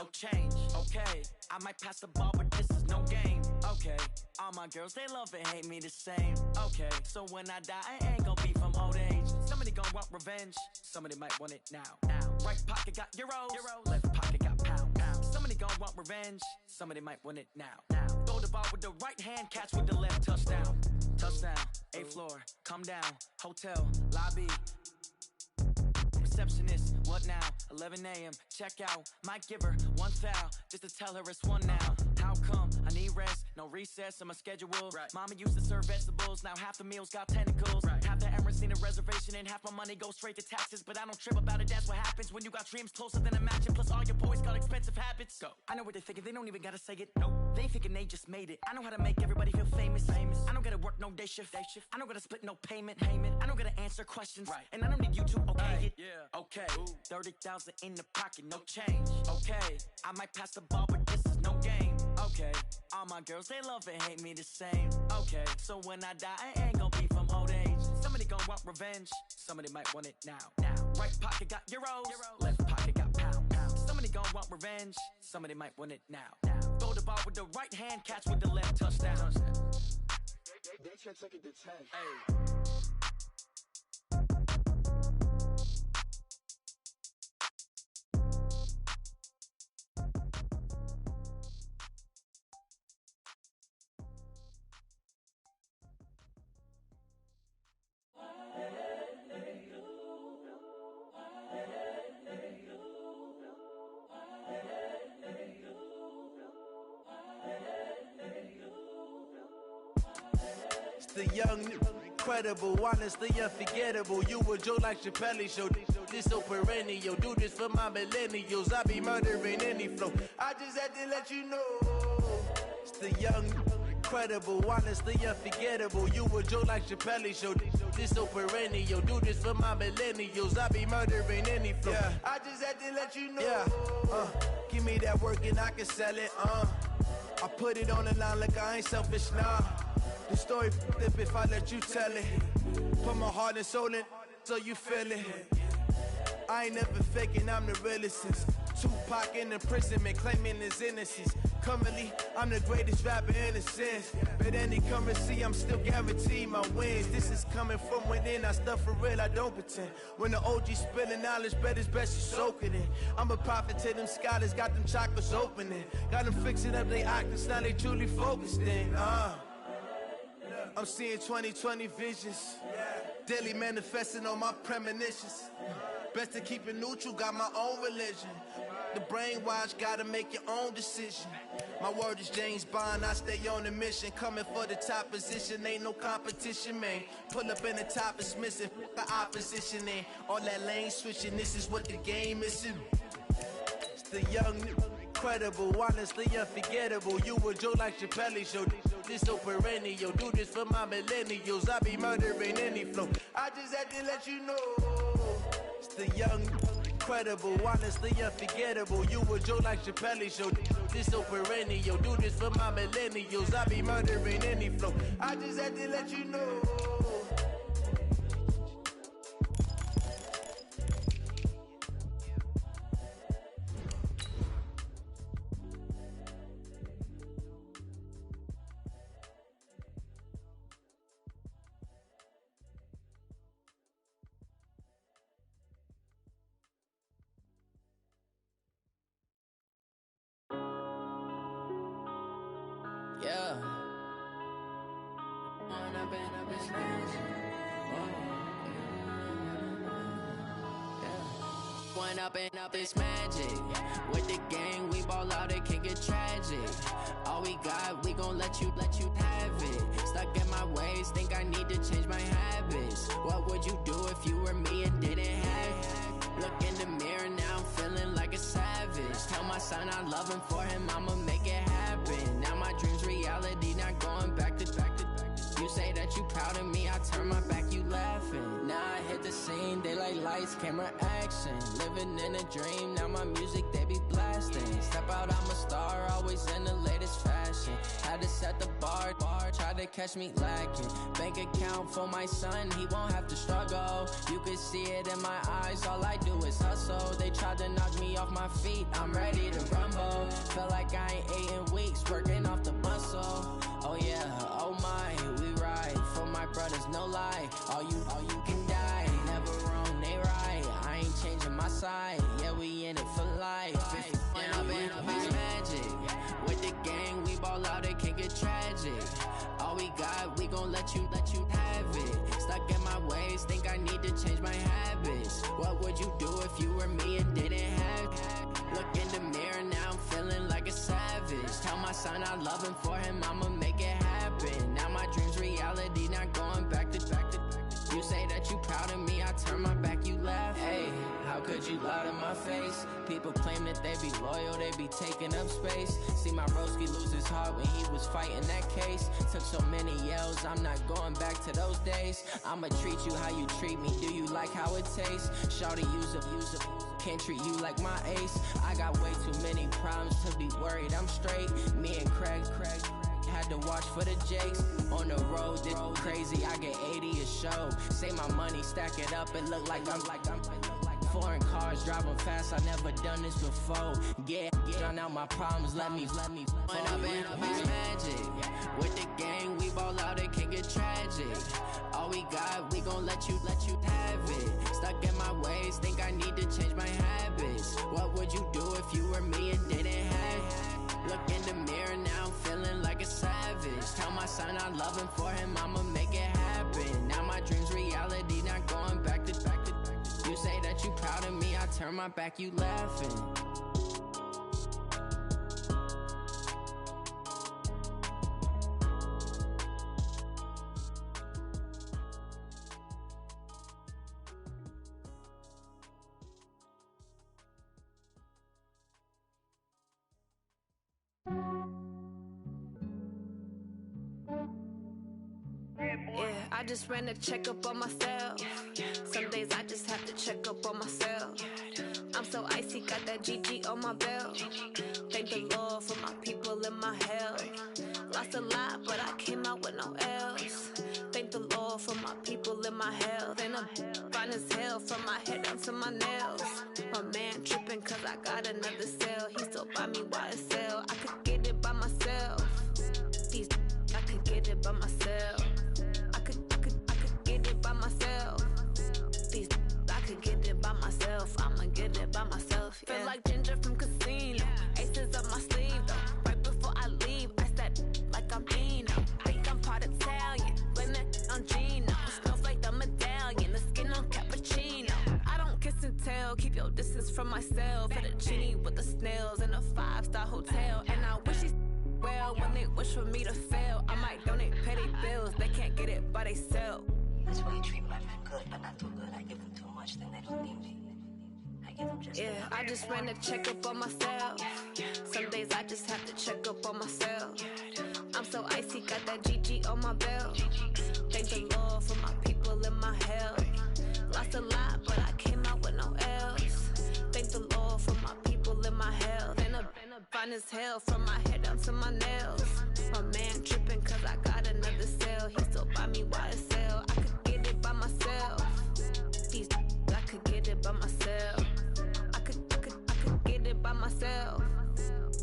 no change. Okay, I might pass the ball, but this is no game. Okay, all my girls, they love and hate me the same. Okay, so when I die, I ain't gon' be from old age. Somebody gon' want revenge, somebody might want it now. Right pocket got euros, left pocket got pound. Somebody gon' want revenge, somebody might want it now. Throw the ball with the right hand, catch with the left, touchdown. Touchdown, 8th floor, come down, hotel, lobby. Receptionist, what now? 11 a.m. Check out. Might give her one foul just to tell her it's one now. How come? I need rest, no recess in my schedule. Right. Mama used to serve vegetables, now half the meals got tentacles. Right. Half the Emirates need a reservation and half my money goes straight to taxes. But I don't trip about it, that's what happens when you got dreams closer than a mansion. Plus all your boys got expensive habits. Go. I know what they're thinking, they don't even gotta say it. Nope. They ain't thinking they just made it. I know how to make everybody feel famous. I don't gotta work no day shift. I don't gotta split no payment. I don't gotta answer questions. Right. And I don't need you to okay it. Yeah. Okay. 30,000 in the pocket, no change. Okay. I might pass the ball, but this is no game. Okay. All my girls, they love and hate me the same. Okay. So when I die, I ain't gon' be from old age. Somebody gon' want revenge. Somebody might want it now. Right pocket got euros. Left pocket got pound. Somebody gon' want revenge. Somebody might want it now. Throw the ball with the right hand, catch with the left, touchdown. They can't take it to 10. Hey. The young, incredible, honestly unforgettable. You a Joe like Chappelle show. This so perennial. Do this for my millennials. I be murdering any flow. I just had to let you know. It's the young, incredible, honestly unforgettable. You a Joe like Chappelle show. This so perennial. Do this for my millennials. I be murdering any flow. Yeah. I just had to let you know. Yeah. Give me that work and I can sell it. I put it on the line like I ain't selfish, nah. The story f***ed if I let you tell it. Put my heart and soul in so you feel it. I ain't never faking, I'm the realest since Tupac in imprisonment, claiming his innocence. Currently, I'm the greatest rapper in a sense. But any currency, I'm still guaranteed my wins. This is coming from within, I stuff for real, I don't pretend. When the OG spilling knowledge, bet it's best you soak it in. I'm a prophet to them scholars, got them chakras opening. Got them fixing up they octaves, now they truly focused in. I'm seeing 2020 visions, daily manifesting on my premonitions. Best to keep it neutral, got my own religion. The brainwash, gotta make your own decision. My word is James Bond, I stay on a mission. Coming for the top position, ain't no competition, man. Pull up in the top is missing, the opposition in. All that lane switching, this is what the game is in. It's the young, incredible, honestly unforgettable. You a Joe like Chappelle show. This so perennial. Do this for my millennials. I be murdering any flow. I just had to let you know. It's the young, incredible, honestly unforgettable. You a Joe like Chappelle show. This so perennial. Do this for my millennials. I be murdering any flow. I just had to let you know. Yeah. One up and up is magic. With the gang, we ball out, it can get tragic. All we got, we gon' let you have it. Stuck in my ways, think I need to change my habits. What would you do if you were me and didn't have it? Look in the mirror, now I'm feeling like a savage. Tell my son I love him, for him I'ma make it happen. Now my dream's reality, not going back to. You say that you proud of me, I turn my back, you laughing. Now I hit the scene, they like lights, camera, action. Living in a dream, now my music, they be blasting. Step out, I'm a star, always in the latest fashion. Had to set the bar, try to catch me lacking. Bank account for my son, he won't have to struggle. You can see it in my eyes, all I do is hustle. They tried to knock me off my feet, I'm ready to rumble. let you have it. Stuck in my ways, think I need to change my habits. What would you do if you were me and didn't have it? Look in the mirror, now I'm feeling like a savage. Tell my son I love him, for him I'ma make it happen. Now my dream's reality, not going back to. You say that you proud of me, I turn my back, you laugh. Hey, how could you lie to my face? People claim that they be loyal, they be taking up space. See my broski lose his heart when he was fighting that case. Took so many yells, I'm not going back to those days. I'ma treat you how you treat me, do you like how it tastes? Shawty, use up, can't treat you like my ace. I got way too many problems to be worried, I'm straight. Me and Craig had to watch for the Jakes. On the road, this crazy, I get 80 a show. Say my money, stack it up, it look like I'm foreign cars, driving fast, I never done this before. Drown out my problems, let me When up in magic. With the gang, we ball out, it can get tragic. All we got, we gon' let you have it. Stuck in my ways, think I need to change my habits. What would you do if you were me and didn't have it? Look in the mirror, now I'm feeling like a savage. Tell my son I love him, for him I'ma make it happen. Now my dream's reality, not going back to. You say that you proud of me, I turn my back, you laughing. I just ran a checkup on myself. Some days I just have to check up on myself. I'm so icy, got that GG on my belt. Thank the Lord for my people in my health. Lost a lot, but I came out with no else. Thank the Lord for my people in my health. And I'm fine as hell from my head down to my nails. My man tripping cause I got another cell. He still buy me YSL. I could get it by myself. These I could get it by myself. I could get it by myself. These I could get it by myself. I'ma get it by myself. Yeah. Feel like Ginger from Casino. Aces up my sleeve though. Right before I leave, I step like I'm Dino. Think I'm part Italian. Blame that on Gino. Smells like the medallion. The skin on cappuccino. I don't kiss and tell. Keep your distance from myself. Fettuccine with the snails in a 5-star hotel. And I wish he's well when they wish for me to fail. I might donate petty bills. They can't get it by themselves. That's why you treat my men good, but not too good. I give them too much, then they don't need me. I give them just enough. I just ran a checkup on myself. Some days I just have to check up on myself. I'm so icy, got that GG on my belt. Thank the Lord for my people in my health. Lost a lot, but I came out with no else. Thank the Lord for my people in my health. And I'm fine as hell from my head down to my nails. My man tripping cause I got another cell. He still buy me YSL. I could get it by myself. These I could get it by myself. I could get it by myself.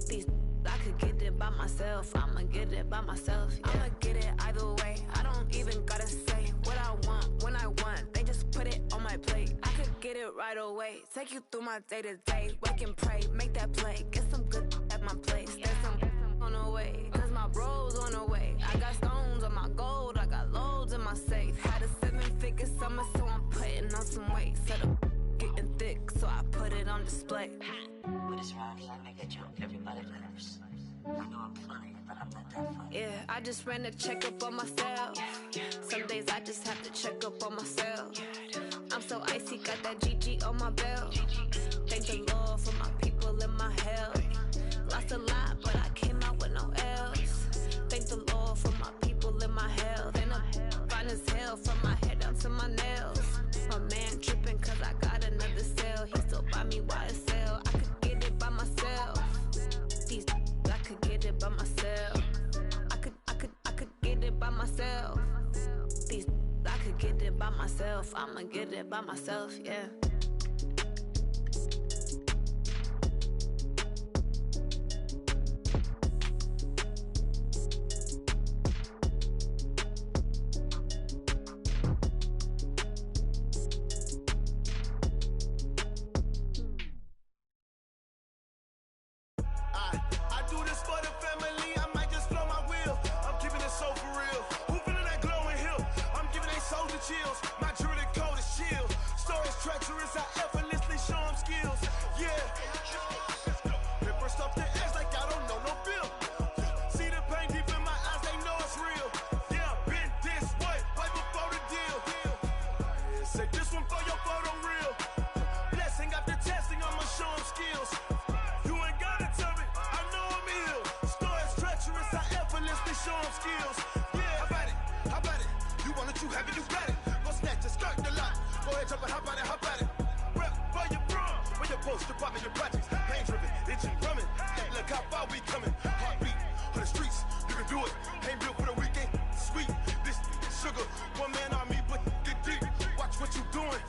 These I could get it by myself. I'ma get it by myself. Yeah. I'ma get it either way. I don't even gotta say what I want when I want. They just put it on my plate. I could get it right away. Take you through my day to day. Wake and pray, make that play. Get some good at my place. There's some on the way. Cause my bro's on the way. I got stones on my gold. I got loads in my safe. Had a 7-figure summer, so I'm putting on some weight. Set up getting thick, so I put it on display. With this round here, I make a joke, everybody laughs. I know I'm funny, but I'm not that funny. Yeah, I just ran a checkup on myself. Some days I just have to check up on myself. I'm so icy, got that GG on my belt. Thank the Lord for my people in my health. Lost a lot, but I came out with no else. Thank the Lord for my people in my health. And I'm fine as hell from my head down to my nails. My man tripping cause I got another cell. He still buy me YSL. I could get it by myself. These I could get it by myself. I could get it by myself. These I could get it by myself. I'ma get it by myself, yeah. I do this for the family, I might just blow my wheel. I'm keeping it so for real. Who feeling that glow chills. My jewelry cold is chill. Stories treacherous, I effortlessly show them skills. Yeah. Paper stuff the edge like I don't know no bill. See the pain deep in my eyes, they know it's real. Yeah, been this way, right before the deal. Say this one for your photo real. Blessing after testing, I'ma show them skills. You ain't gotta tell me, I know I'm ill. Stories treacherous, I effortlessly show them skills. Yeah, how about it? You want it, you have it, you got it. Go snatch it, skirt the lot. Go ahead, jump it, how about it? Rep for your brum, for your post, department, your projects. Pain driven, engine drumming. Hey, look how far we coming. Heartbeat on the streets, you can do it. Ain't built for the weekend, sweet. This sugar, one man army, but get deep. Watch what you doing.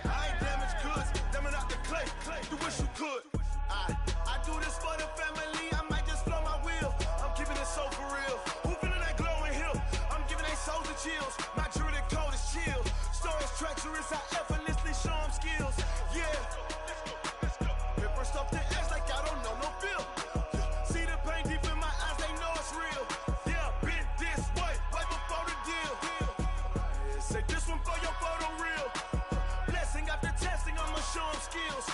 I ain't damaged goods, damn out the clay. You wish you could. I do this for the family. I might just blow my wheel. I'm keeping it so for real. Who feeling that glowing hill? I'm giving they souls the chills. My jewelry cold is chill. Stories treacherous, I effortlessly show them skills. Yeah. Paper stuff the edge like I don't know no feel. See the pain deep in my eyes, they know it's real. Yeah, been this way, right before the deal. Say this one for your photo real. Blessing after testing, I'ma show them skills.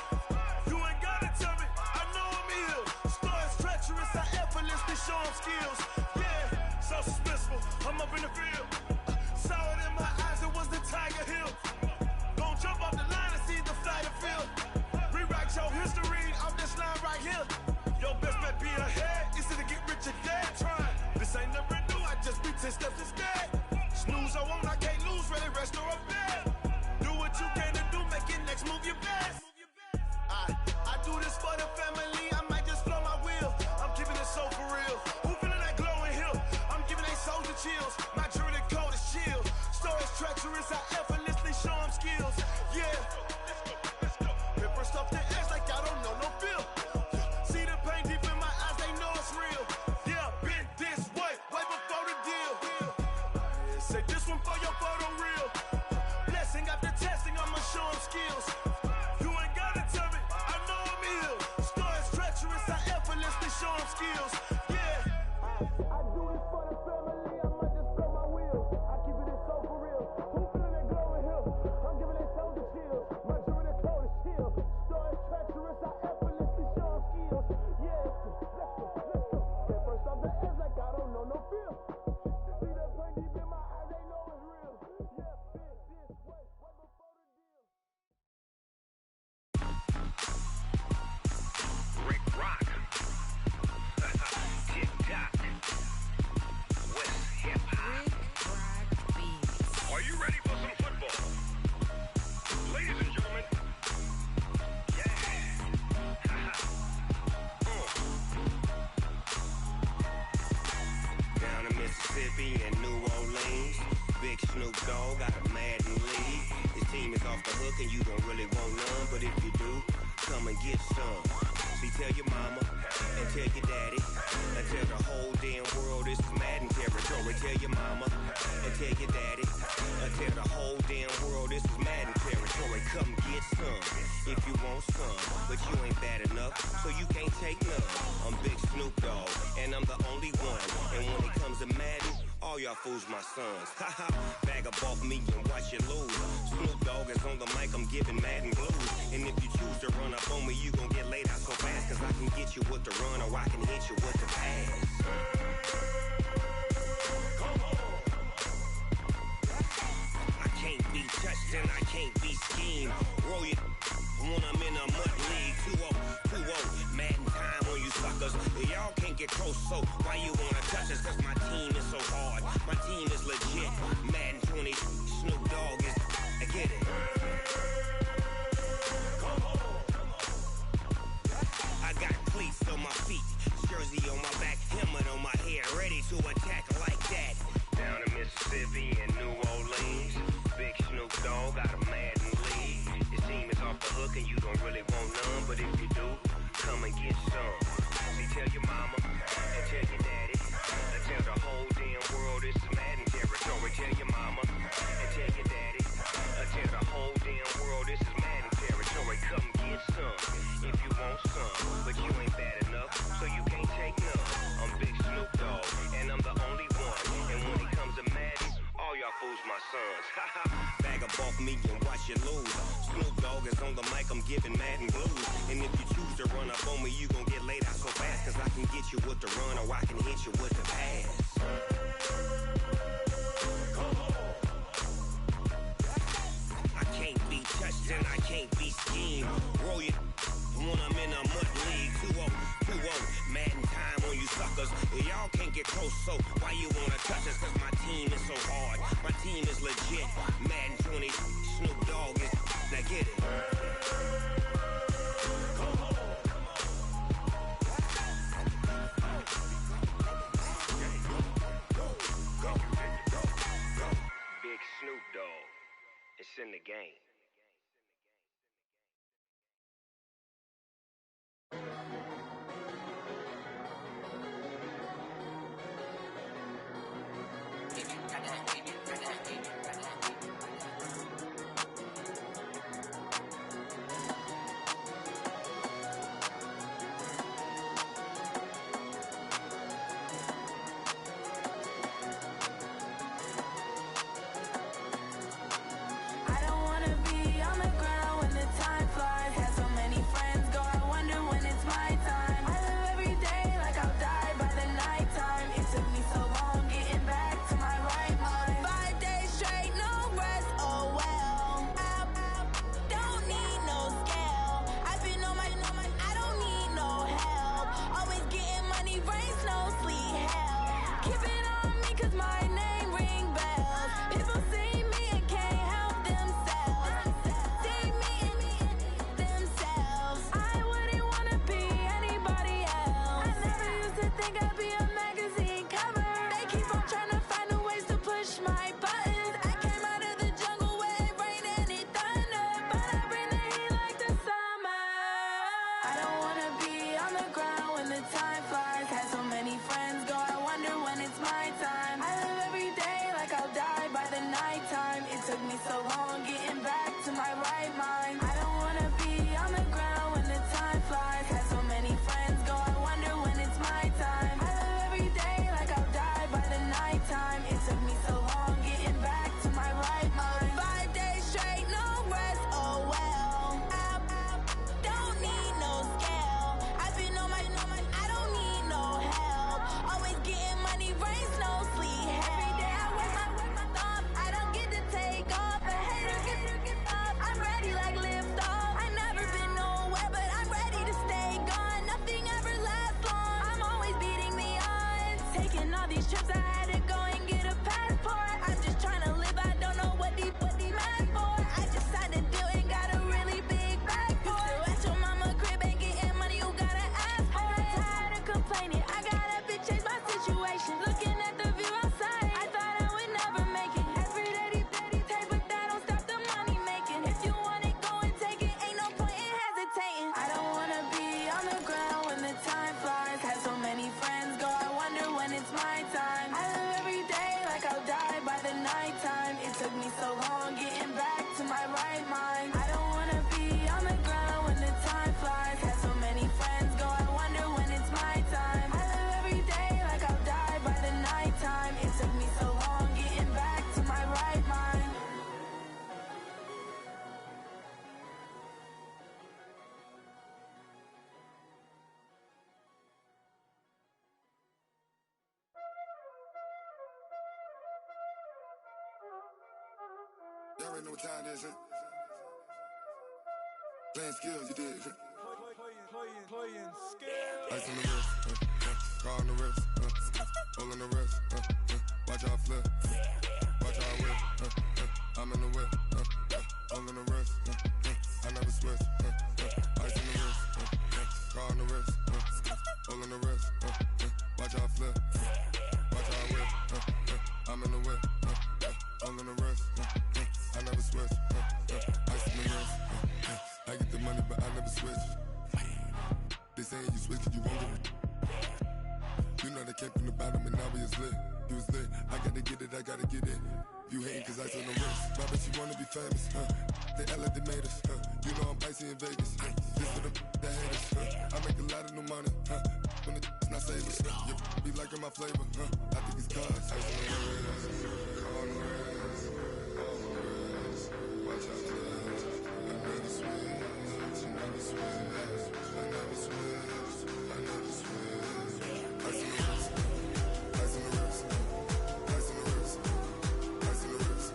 You ain't gotta tell me, I know I'm ill. Stories treacherous, I effortlessly show them skills. Yeah, so suspenseful, I'm up in the field. Saw it in my eyes, it was the Tiger Hill. Gon' jump off the line and see the flight of field. Rewrite your history off this line right here. Your best bet be ahead, easy to get rich or dead trying. This ain't never new, I just be 10 steps instead. Snooze I won't, I can't lose, ready, rest or a bed. Do what you can to do, make it next move your best. I do this for the family, I might just blow my wheel. I'm keeping it so for real. Who feeling that glowing hill? I'm giving they souls the chills. My jewelry cold is chill. Stories treacherous, I effortlessly show them skills. Yeah. Paper stuff the edge like I don't know no feel. See the pain deep in my eyes, they know it's real. Yeah, been this way, right before the deal. Say this one for your photo real. Blessing after testing, I'ma show them skills. You ain't gotta tell me, I know I'm ill. Stories treacherous, I effortlessly show them skills. Yeah. I do this for the family, I might just blow my wheel. I keep it so for real. Who feeling that glowing hill? I'm giving they souls the chills. My jewelry cold is chill. Stories treacherous, I effortlessly show them skills. Yeah, let's go. Get first off the edge like I don't know no feel. See that pain deep in my eyes, they know it's real. Yeah, been this way, right before the deal. Rick Rock. TikTok. West Hip Hop. Are you ready for some football? Ladies and gentlemen. Yeah. Down in Mississippi and New Orleans, Big Snoop Dogg got a Madden league. His team is off the hook and you don't really want none, but if you do, come and get some. See, tell your mama and tell your daddy and tell the whole damn world this is Madden territory. Tell your mama and tell your daddy and tell the whole damn world this is Madden territory. Come get some if you want some, but you ain't bad enough, so you can't take none. I'm Big Snoop Dogg and I'm the only one. And when it comes to Madden, all y'all fools my sons. Haha, bag up off me and watch you lose. Snoop Dogg is on the mic, I'm giving Madden blues. And if you choose to run up on me, you gon' get laid out so fast. Cause I can get you with the run or I can hit you with the pass. Come on. I can't be touched and I can't be schemed. Roll it when I'm in a mud league. 2-0, Madden time on you suckers. Y'all can't get close, so why you wanna touch us? Cause my team is so hard, my team is legit. Madden 20, Snoop Dogg is, I get it. I got cleats on my feet, jersey on my back, helmet on my head, ready to attack like that. Down in Mississippi and New Orleans, Big Snoop Dogg got a Madden league. His team is off the hook and you don't really want none, but if you do, come and get some. See, tell your mama and tell your daddy and tell the whole damn world this is Madden territory. Tell your mama and tell your daddy and tell the whole damn world off me and watch you lose. Snoop Dogg is on the mic, I'm giving Madden blues. And if you choose to run up on me, you gon' get laid out so fast. Cause I can get you with the run or I can hit you with the pass. I can't be touched and I can't be schemed. Roll you when I'm in a mud league. 2-0, Madden time on you suckers. Y'all can't get close, so why you wanna touch us? Cause my team is so hard, my team is legit. Madden 20, Snoop Dogg is, now get it. Big Snoop Dogg, it's in the game. Y'all already know what time it is, huh? Playing skills, you did, huh? Playing skills. Ice on the wrist, car on the wrist, hole on the wrist, watch out flip, watch out whip, I'm in the whip, hole on the wrist, I never switch, ice on the wrist, car on the wrist, hole on the wrist, watch out flip, watch out whip, I'm in the whip, hole on the wrist, I never switch, ice on the wrist, I get the money but I never switch. They saying you switch cause you won't get it. You know they came from the bottom and now we is lit. You was lit, I gotta get it, I gotta get it. You hating cause ice on the wrist. My bitch, you wanna be famous, They act like they made us, You know I'm icy in Vegas, Just for the that hate us, I make a lot of new money, When the not savers, You be liking my flavor, I think it's cause ice on the wrist, on the wrist, on the wrist, Watch out, love. I never switch. I never switch. I never switch. I never switch. Ice in the wrist. Ice in the wrist. Ice in the wrist. Ice in the wrist. Ice in the wrist.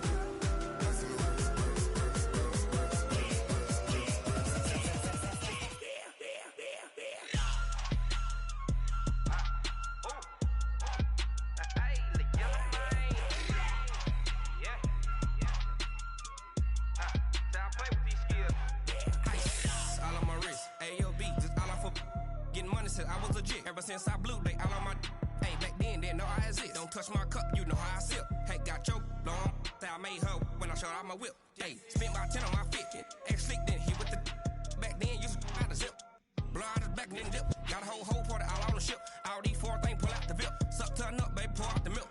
Since I was legit, ever since I blew, they all on my hey, back then, didn't know I exist. Don't touch my cup, you know how I sip. Hey, got choked, long, I made her when I showed out my whip. Hey, spent about 10 on my fit, ex-slick, then hit with the back then, used to out the zip. Blow out his back, then dip. Got a whole party all on the ship. All these four things, pull out the VIP. Suck to a nut, baby, pour out the milk.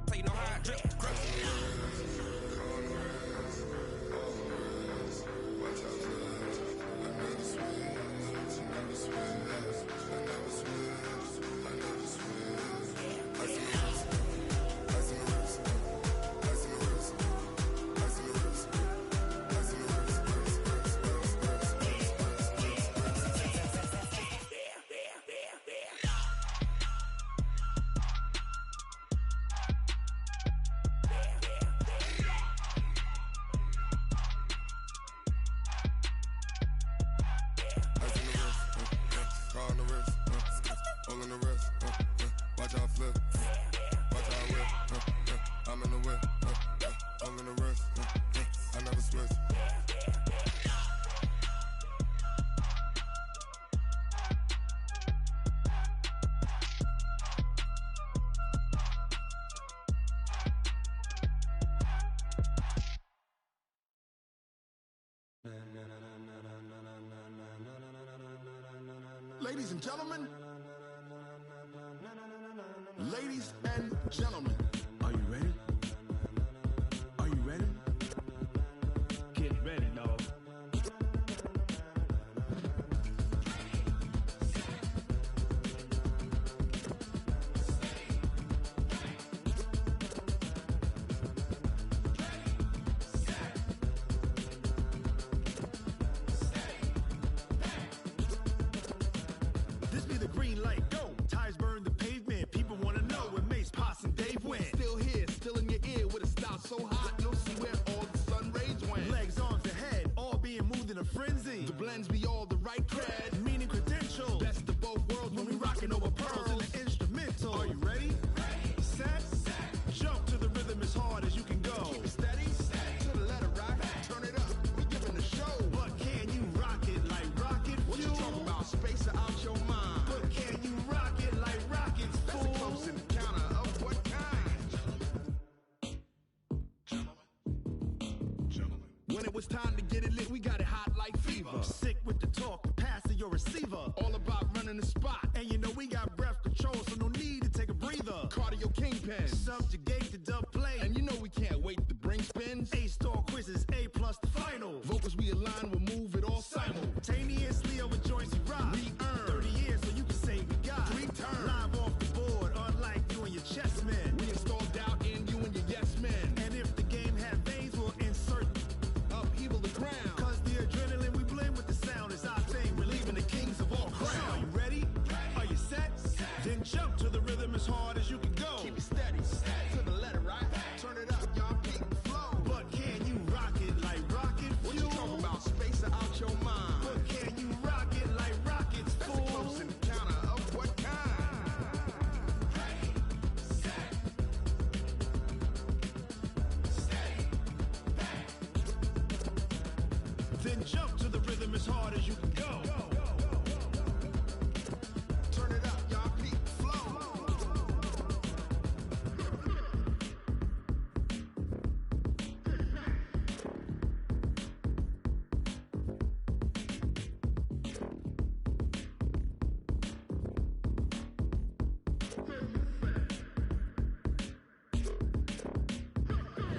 So you know how I drip, crip. Ladies and gentlemen, ladies and gentlemen, are you ready? Are you ready? Get ready, dog. This be the green light, go. Tires burn the pavement. People want to know where Mace, Potts, and Dave went. Still here, still in your ear with a style so hot, you'll see where all the sun rays went. Legs, arms, and head, all being moved in a frenzy. The blends be all the right cred, meaning credentials. Best of both worlds when we rocking over pearls in the instrumental. Are you ready? Set, jump to the rhythm as hard as you can go. Keep it steady, to the letter right. Turn it up, we giving the show. But can you rock it like rocket fuel? What you talking about? Space out your mind. But can you rock it like rockets, fool? That's a close encounter of what kind? Gentlemen. When it was time to get it lit, we got it hot like fever. Sick with the talk, pass to your receiver. All about running the spot. And you know we got breath control, so no need to take a breather. Cardio kingpin, subjugate the dub play. And you know we can't wait to bring spins. A-star quizzes, A+ the final. Vocals we align, we'll move it all simultaneously over joints we rock. We earn 30 years, so you can say we got 3 turns. Live off the board, unlike you and your chess men. We install doubt in you and your yes men. And if the game had veins, we'll insert upheaval the ground. Cause the adrenaline we blend with the sound is our thing. We're leaving the kings of all crowns. So are you ready? Are you set? Then jump to the rhythm as hard as you can go. Keep it steady, to the letter right. Turn it up, y'all peak flow. But can you rock it like rocket fuel? What you talking about? Space out your mind. But can you rock it like rockets, fool? That's a close encounter of what kind? Ready, set, steady, back. Then jump to the rhythm as hard as you can go. Turn it up, y'all peak flow.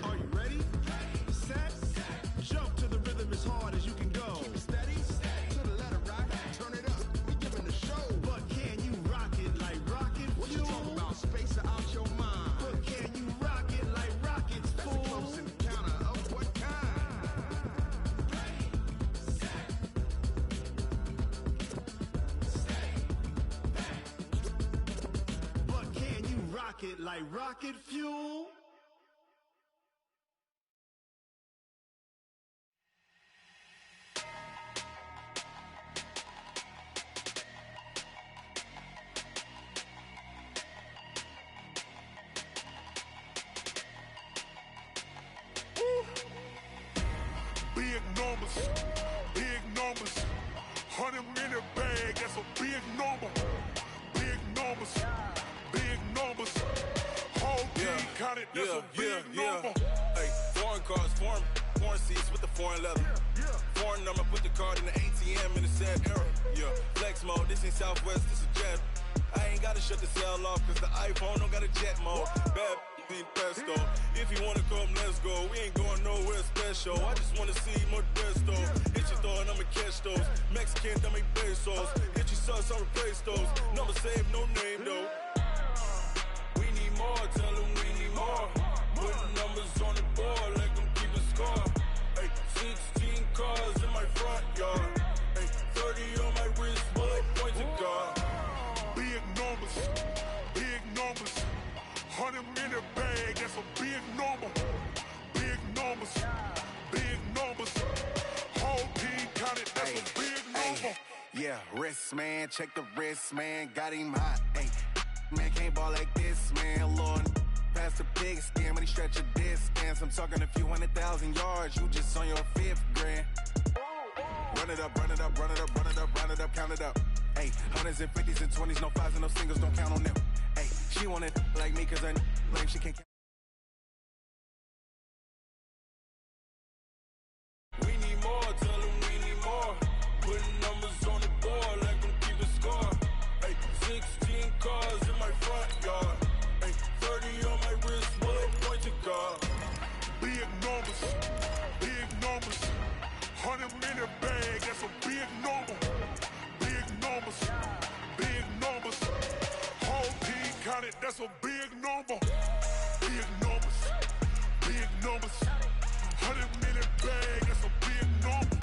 Are you ready? Set, jump to the rhythm as hard as you can go. Keep it steady, pocket like rocket fuel. Big numbers, big numbers. 100 in a bag, that's a big number. Big numbers, big numbers. Whole team counted, that's a big number. Hey, foreign cars, foreign seats with the foreign leather. Foreign number, put the card in the ATM in the sad era. Yeah, flex mode, this ain't Southwest, this is jet. I ain't gotta shut the cell off, cause the iPhone don't got a jet mode. Bad ain't pesto. If you wanna come, let's go. We ain't going nowhere special. I just wanna see more pesto. Hit your thought, I'ma catch those. Mexican, dame pesos. Hit your sauce, I'll replace those. Number save, no name though. We need more, tell them we need more. Putting numbers on the board, like them keep a score. Hey, 16 cars in my front yard. Hey, 30 on my wrist, bullet point to God. Big numbers, big numbers. 100 in a bag, that's a big number. Big numbers, big numbers. Whole team counted, that's a big number. Yeah, wrist man, check the wrist man, got him hot. Ay, man can't ball like this, man. Lord, past the pig skin, but he stretch a distance. I'm talking a few 100,000 yards, you just on your 5th grand. Run it up, run it up, run it up, run it up, run it up, count it up. Ay, 100s and 50s and 20s, no 5s and no singles, don't count on them. Ay, she want it like me, cause her like she can't count. We need more, tell them we need more. Putting numbers on the board, like them keep a score. Hey, 16 cars in my front yard. Hey, 30 on my wrist, bullet point to God. Big numbers, big numbers. 100 in a bag, that's a big number. Big numbers, big numbers. Whole team counted, that's a big number. Big numbers, big numbers. 100 in a bag, that's a big number.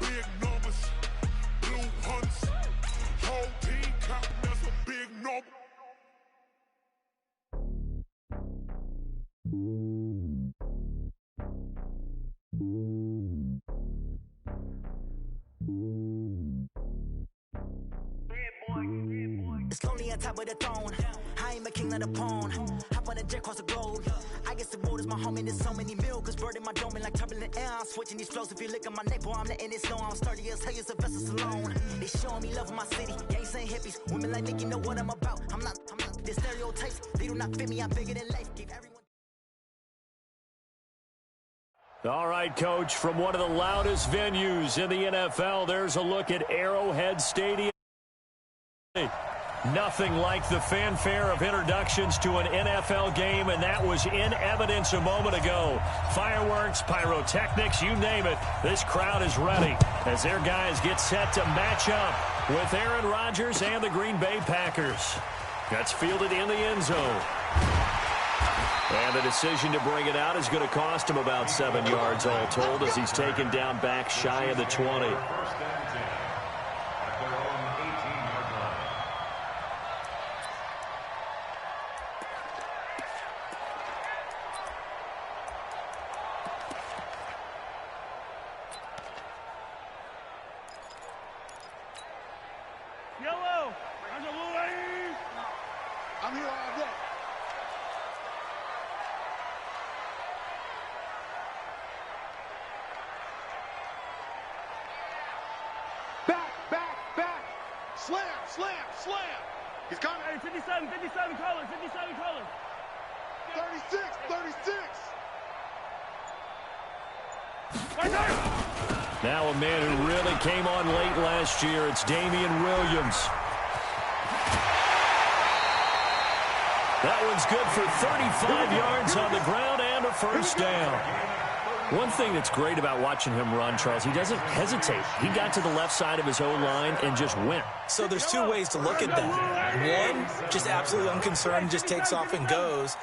Big numbers, blue hunts. Whole team counting, that's a big number. It's lonely on top of the throne. I ain't a king of the pawn. Hop on a jet across the globe. I guess the world is my home and there's so many milkers burning my dome like turbulent air. I'm switching these flows. If you look at my neck, boy, I'm letting it snow. I'm sturdy as hell as a vessel alone. They showing me love in my city. Gangs ain't hippies. Women like Nicky know what I'm about. I'm not. The stereotypes, they do not fit me. I'm bigger than life. Give everyone. All right, Coach, from one of the loudest venues in the NFL, there's a look at Arrowhead Stadium. Nothing like the fanfare of introductions to an NFL game, and that was in evidence a moment ago. Fireworks, pyrotechnics, you name it. This crowd is ready as their guys get set to match up with Aaron Rodgers and the Green Bay Packers. That's fielded in the end zone. And the decision to bring it out is going to cost him about 7 yards all told as he's taken down back shy of the 20. Yellow! I'm here all day. Back! Slam! He's coming. Hey, 57 colors. 36! Right there! Now a man who really came on late last year, it's Damian Williams. That one's good for 35 yards on the ground and a first down. One thing that's great about watching him run, Charles, he doesn't hesitate. He got to the left side of his O-line and just went. So there's two ways to look at that. One, just absolutely unconcerned, just takes off and goes.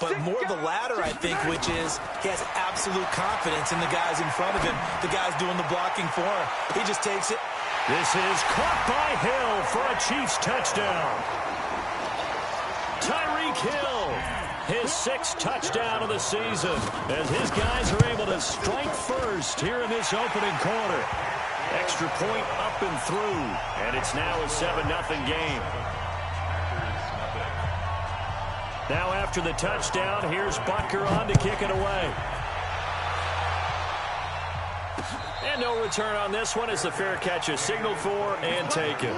But more of the latter, I think, which is he has absolute confidence in the guys in front of him, the guys doing the blocking for him. He just takes it. This is caught by Hill for a Chiefs touchdown. Tyreek Hill, his 6th touchdown of the season, as his guys are able to strike first here in this opening quarter. Extra point up and through, and it's now a 7-0 game. Now after the touchdown, here's Butker on to kick it away. And no return on this one as the fair catch is signaled for and taken.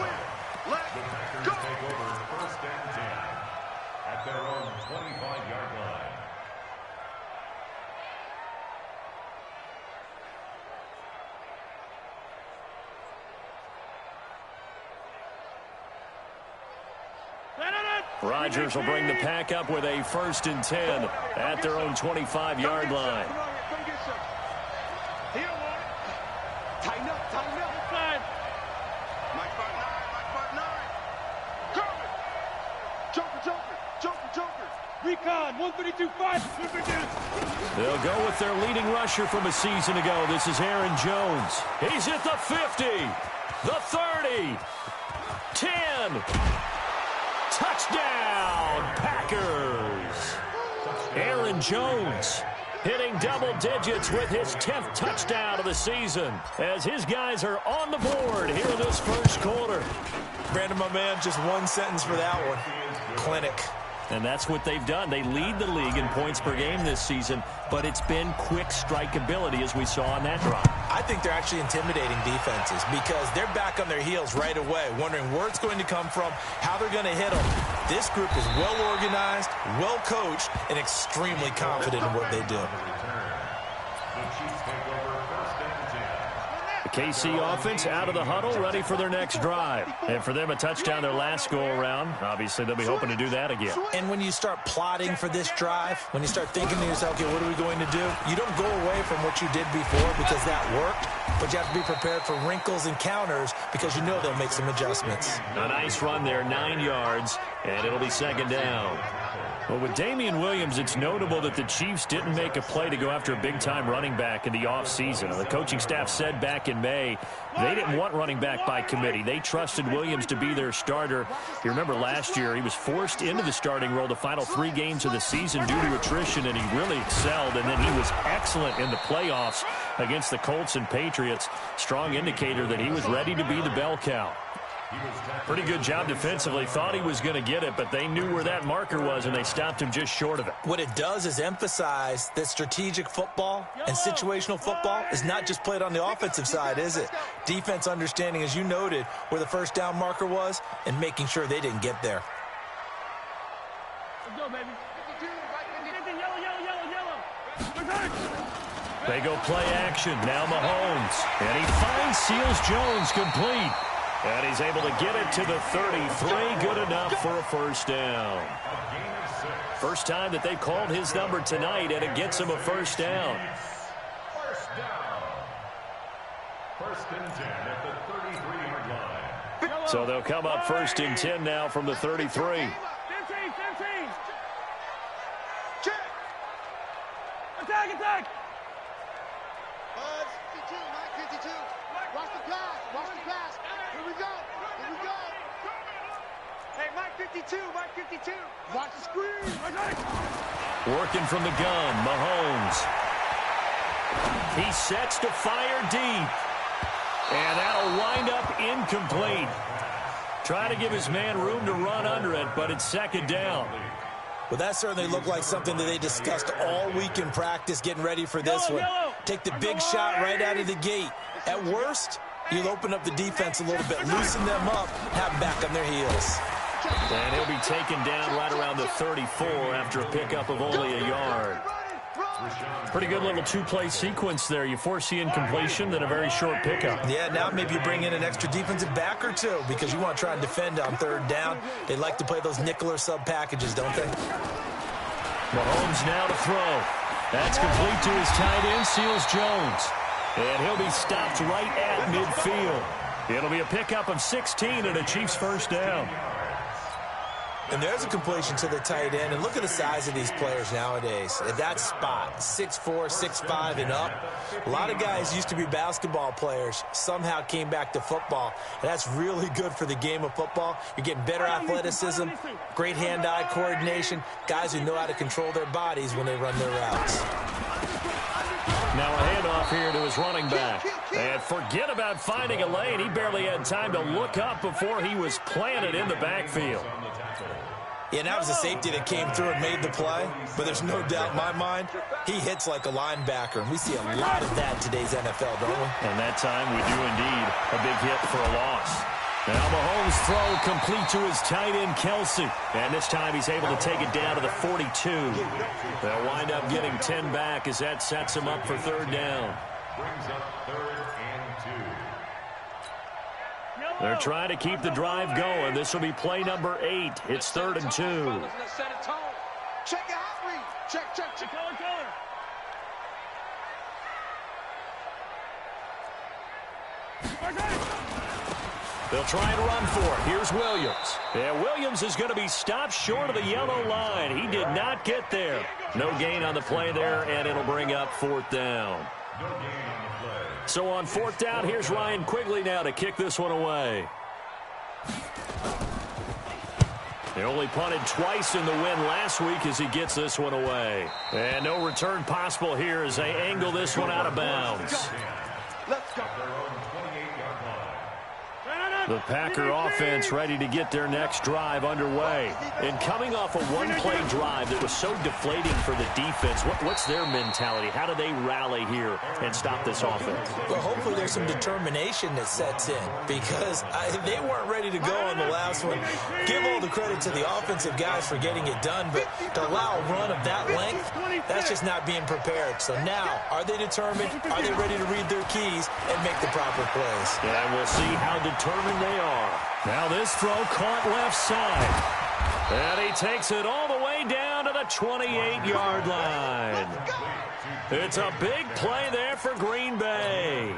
Rodgers will bring the pack up with a 1st and 10 at their own 25-yard line. Tighten up, tighten up. Inside. Mike 5'9", Mike 5'9". Coming. Joker. Recon, 132-5. They'll go with their leading rusher from a season ago. This is Aaron Jones. He's at the 50, the 30, 10. Touchdown, Packers. Aaron Jones hitting double digits with his 10th touchdown of the season as his guys are on the board here in this first quarter. Brandon, my man, just one sentence for that one. Clinic. And that's what they've done. They lead the league in points per game this season, but it's been quick strikeability as we saw on that drive. I think they're actually intimidating defenses because they're back on their heels right away, wondering where it's going to come from, how they're going to hit them. This group is well organized, well coached, and extremely confident in what they do. The KC offense out of the huddle, ready for their next drive. And for them, a touchdown their last go-around. Obviously, they'll be hoping to do that again. And when you start plotting for this drive, when you start thinking to yourself, okay, what are we going to do? You don't go away from what you did before because that worked, but you have to be prepared for wrinkles and counters because you know they'll make some adjustments. A nice run there, 9 yards, and it'll be 2nd down. Well, with Damian Williams, it's notable that the Chiefs didn't make a play to go after a big-time running back in the offseason. The coaching staff said back in May they didn't want running back by committee. They trusted Williams to be their starter. You remember last year he was forced into the starting role the final 3 games of the season due to attrition, and he really excelled. And then he was excellent in the playoffs against the Colts and Patriots. Strong indicator that he was ready to be the bell cow. Pretty good job defensively. Thought he was going to get it, but they knew where that marker was, and they stopped him just short of it. What it does is emphasize that strategic football and situational football is not just played on the offensive side, is it? Defense understanding, as you noted, where the 1st down marker was and making sure they didn't get there. Let's go, baby. Yellow. They go play action. Now Mahomes. And he finds Seals Jones complete. And he's able to get it to the 33. Good enough for a 1st down. First time that they've called his number tonight, and it gets him a 1st down. 1st and 10 at the 33-yard line. So they'll come up 1st and 10 now from the 33. 15. Check. Attack. Buzz, 52, Mike 52. Watch the pass. Here we go. Hey, Mike 52. Watch the screen. Working from the gun, Mahomes. He sets to fire deep. And that'll wind up incomplete. Try to give his man room to run under it, but it's 2nd down. Well, that certainly looked like something that they discussed all week in practice getting ready for this one. Take the big shot right out of the gate. At worst, you'll open up the defense a little bit, loosen them up, have them back on their heels. And he'll be taken down right around the 34 after a pickup of only a yard. Pretty good little 2-play sequence there. You force the incompletion, then a very short pickup. Yeah, now maybe you bring in an extra defensive back or two because you want to try and defend on 3rd down. They like to play those nickel or sub packages, don't they? Mahomes now to throw. That's complete to his tight end, Seals Jones. And he'll be stopped right at midfield. It'll be a pickup of 16 and a Chiefs 1st down. And there's a completion to the tight end. And look at the size of these players nowadays. At that spot, 6'4", 6'5", and up. A lot of guys used to be basketball players, somehow came back to football. And that's really good for the game of football. You're getting better athleticism, great hand-eye coordination, guys who know how to control their bodies when they run their routes. Now a handoff here to his running back. And forget about finding a lane. He barely had time to look up before he was planted in the backfield. Yeah, and that was a safety that came through and made the play. But there's no doubt in my mind, he hits like a linebacker. And we see a lot of that in today's NFL, don't we? And that time we do indeed. A big hit for a loss. Now Mahomes' throw complete to his tight end, Kelsey. And this time he's able to take it down to the 42. They'll wind up getting 10 back as that sets him up for third down. Brings up 3rd and 2. They're trying to keep the drive going. This will be play number 8. It's 3rd and 2. Check your hot read. Check. Color. They'll try and run for it. Here's Williams. Yeah, Williams is going to be stopped short of the yellow line. He did not get there. No gain on the play there, and it'll bring up 4th down. So on 4th down, here's Ryan Quigley now to kick this one away. They only punted twice in the win last week as he gets this one away. And no return possible here as they angle this one out of bounds. Let's go. The Packer offense ready to get their next drive underway. And coming off a one-play drive that was so deflating for the defense, what's their mentality? How do they rally here and stop this offense? Well, hopefully there's some determination that sets in because they weren't ready to go on the last one. Give all the credit to the offensive guys for getting it done, but to allow a run of that length, that's just not being prepared. So now, are they determined? Are they ready to read their keys and make the proper plays? And we'll see how determined they are. Now this throw caught left side. And he takes it all the way down to the 28-yard line. It's a big play there for Green Bay.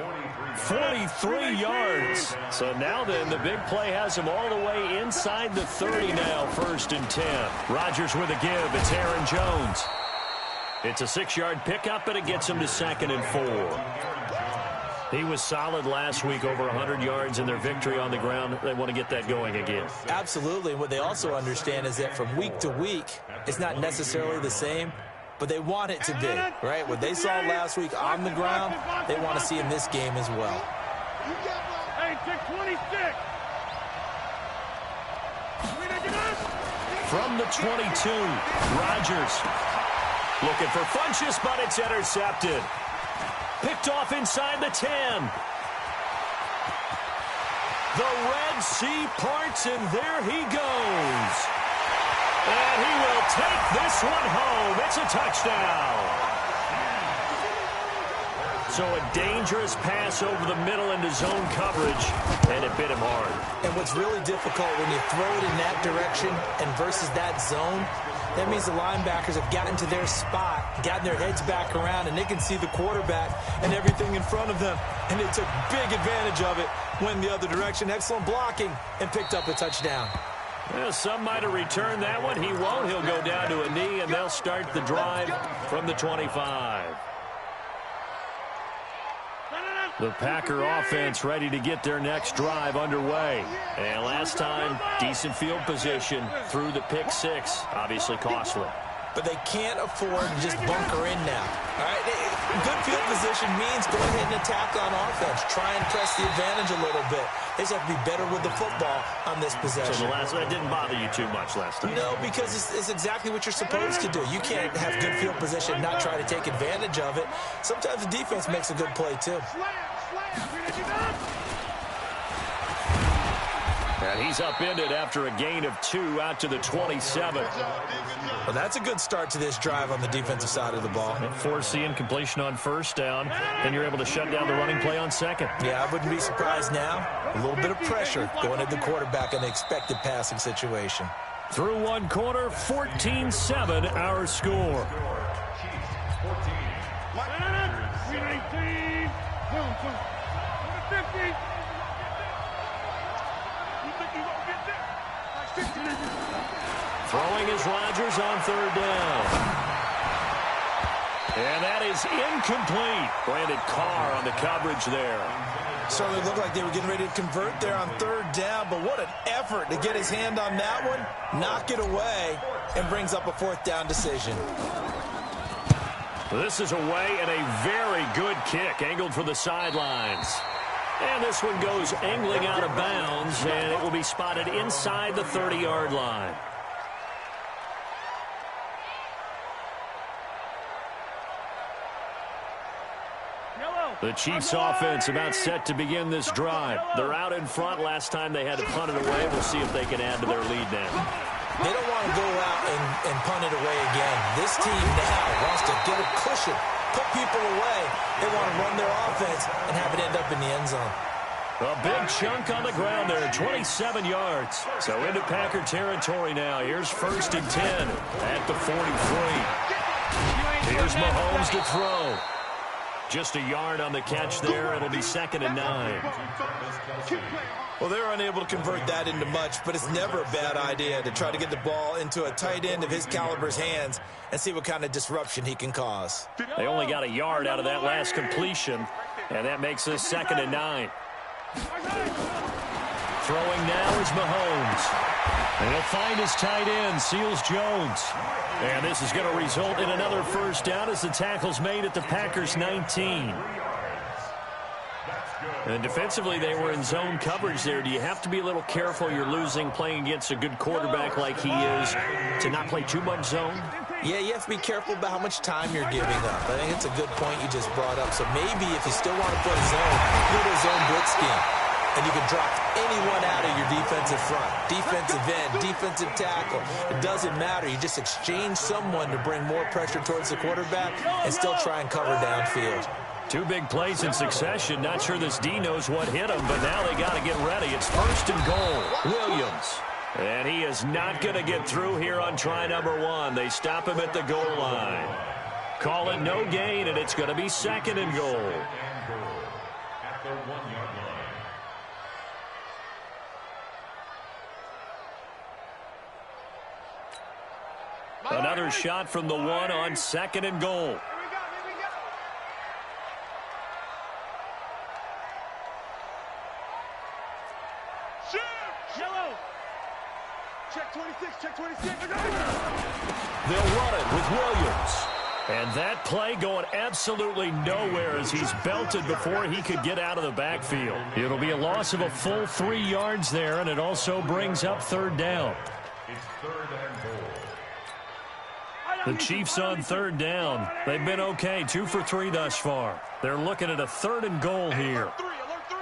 43 yards. So now then, the big play has him all the way inside the 30 now, 1st and 10. Rodgers with a give. It's Aaron Jones. It's a 6-yard pickup, and it gets him to 2nd and 4. He was solid last week, over 100 yards in their victory on the ground. They want to get that going again. Absolutely. What they also understand is that from week to week, it's not necessarily the same, but they want it to be, right? What they saw last week on the ground, they want to see in this game as well. Hey, 26. From the 22, Rodgers looking for Funchess, but it's intercepted. Picked off inside the 10. The Red Sea parts, and there he goes. And he will take this one home. It's a touchdown. So a dangerous pass over the middle into zone coverage, and it bit him hard. And what's really difficult when you throw it in that direction and versus that zone, that means the linebackers have gotten to their spot, gotten their heads back around, and they can see the quarterback and everything in front of them. And they took big advantage of it, went the other direction. Excellent blocking, and picked up a touchdown. Well, some might have returned that one. He won't. He'll go down to a knee, and they'll start the drive from the 25. The Packer offense ready to get their next drive underway. And last time, decent field position through the pick 6. Obviously costly. But they can't afford to just bunker in now. All right, good field position means go ahead and attack on offense. Try and press the advantage a little bit. They just have to be better with the football on this possession. So that didn't bother you too much last time? No, because it's exactly what you're supposed to do. You can't have good field position and not try to take advantage of it. Sometimes the defense makes a good play, too. And he's upended after a gain of 2 out to the 27. Well, that's a good start to this drive on the defensive side of the ball. Forcing completion on 1st down, and you're able to shut down the running play on 2nd. Yeah, I wouldn't be surprised now. A little bit of pressure going at the quarterback in the expected passing situation. Through one quarter, 14-7 our score. 319. Boom, boom. 50. You think you gonna get that? Throwing is Rodgers on third down. And that is incomplete. Brandon Carr on the coverage there. Certainly looked like they were getting ready to convert there on third down, but what an effort to get his hand on that one, knock it away, and brings up a fourth down decision. This is away and a very good kick, angled for the sidelines. And this one goes angling out of bounds, and it will be spotted inside the 30-yard line. The Chiefs offense about set to begin this drive. They're out in front. Last time they had to punt it away. We'll see if they can add to their lead now. They don't want to go out and punt it away again. This team now wants to get a cushion, put people away. They want to run their offense and have it end up in the end zone. A big chunk on the ground there, 27 yards. So into Packer territory now. Here's 1st and 10 at the 43. Here's Mahomes to throw. Just a yard on the catch there. It'll be 2nd and 9. Well, they're unable to convert that into much, but it's never a bad idea to try to get the ball into a tight end of his caliber's hands and see what kind of disruption he can cause. They only got a yard out of that last completion, and that makes this 2nd and 9. Throwing now is Mahomes. And he'll find his tight end, Seals Jones. And this is going to result in another first down as the tackle's made at the Packers' 19. And defensively, they were in zone coverage there. Do you have to be a little careful? You're losing playing against a good quarterback like he is to not play too much zone? Yeah, you have to be careful about how much time you're giving up. I think it's a good point you just brought up. So maybe if you still want to play zone, go to a zone blitz scheme. And you can drop anyone out of your defensive front, defensive end, defensive tackle. It doesn't matter. You just exchange someone to bring more pressure towards the quarterback and still try and cover downfield. 2 big plays in succession. Not sure this D knows what hit him, but now they got to get ready. It's 1st and goal. Williams. And he is not going to get through here on try number 1. They stop him at the goal line. Call it no gain, and it's going to be 2nd and goal. At the 1-yard line. Another shot from the 1 on 2nd and goal. Check 26, check 26. They'll run it with Williams. And that play going absolutely nowhere as he's belted before he could get out of the backfield. It'll be a loss of a full 3 yards there, and it also brings up 3rd down. It's 3rd and goal. The Chiefs on 3rd down. They've been okay, 2 for 3 thus far. They're looking at a 3rd and goal here. Alert 3.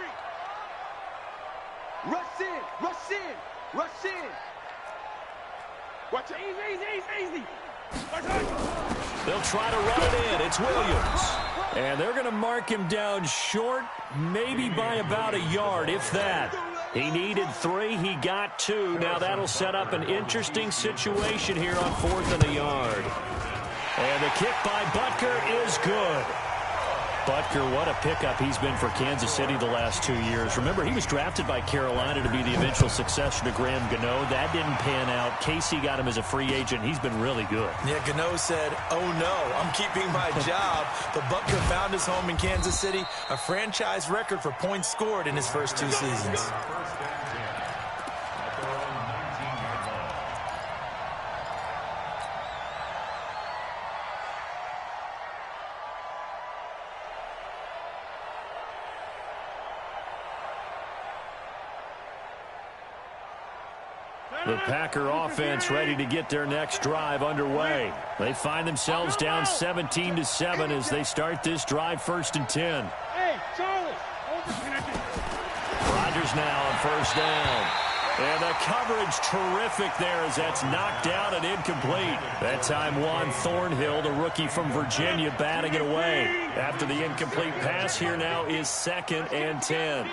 Rush in, rush in, rush in. Watch it. Easy. They'll try to run it in. It's Williams. And they're going to mark him down short, maybe by about a yard, if that. He needed 3. He got 2. Now that'll set up an interesting situation here on 4th and a yard. And the kick by Butker is good. Butker, what a pickup he's been for Kansas City the last 2 years. Remember, he was drafted by Carolina to be the eventual successor to Graham Gano. That didn't pan out. Casey got him as a free agent. He's been really good. Yeah, Gano said, oh no, I'm keeping my job. But Butker found his home in Kansas City, a franchise record for points scored in his first 2 seasons. The Packer offense ready to get their next drive underway. They find themselves down 17-7 as they start this drive 1st and 10. Hey, Charlie. Rodgers now on 1st down. And the coverage terrific there as that's knocked out and incomplete. That time Juan Thornhill, the rookie from Virginia, batting it away. After the incomplete pass, here now is 2nd and 10.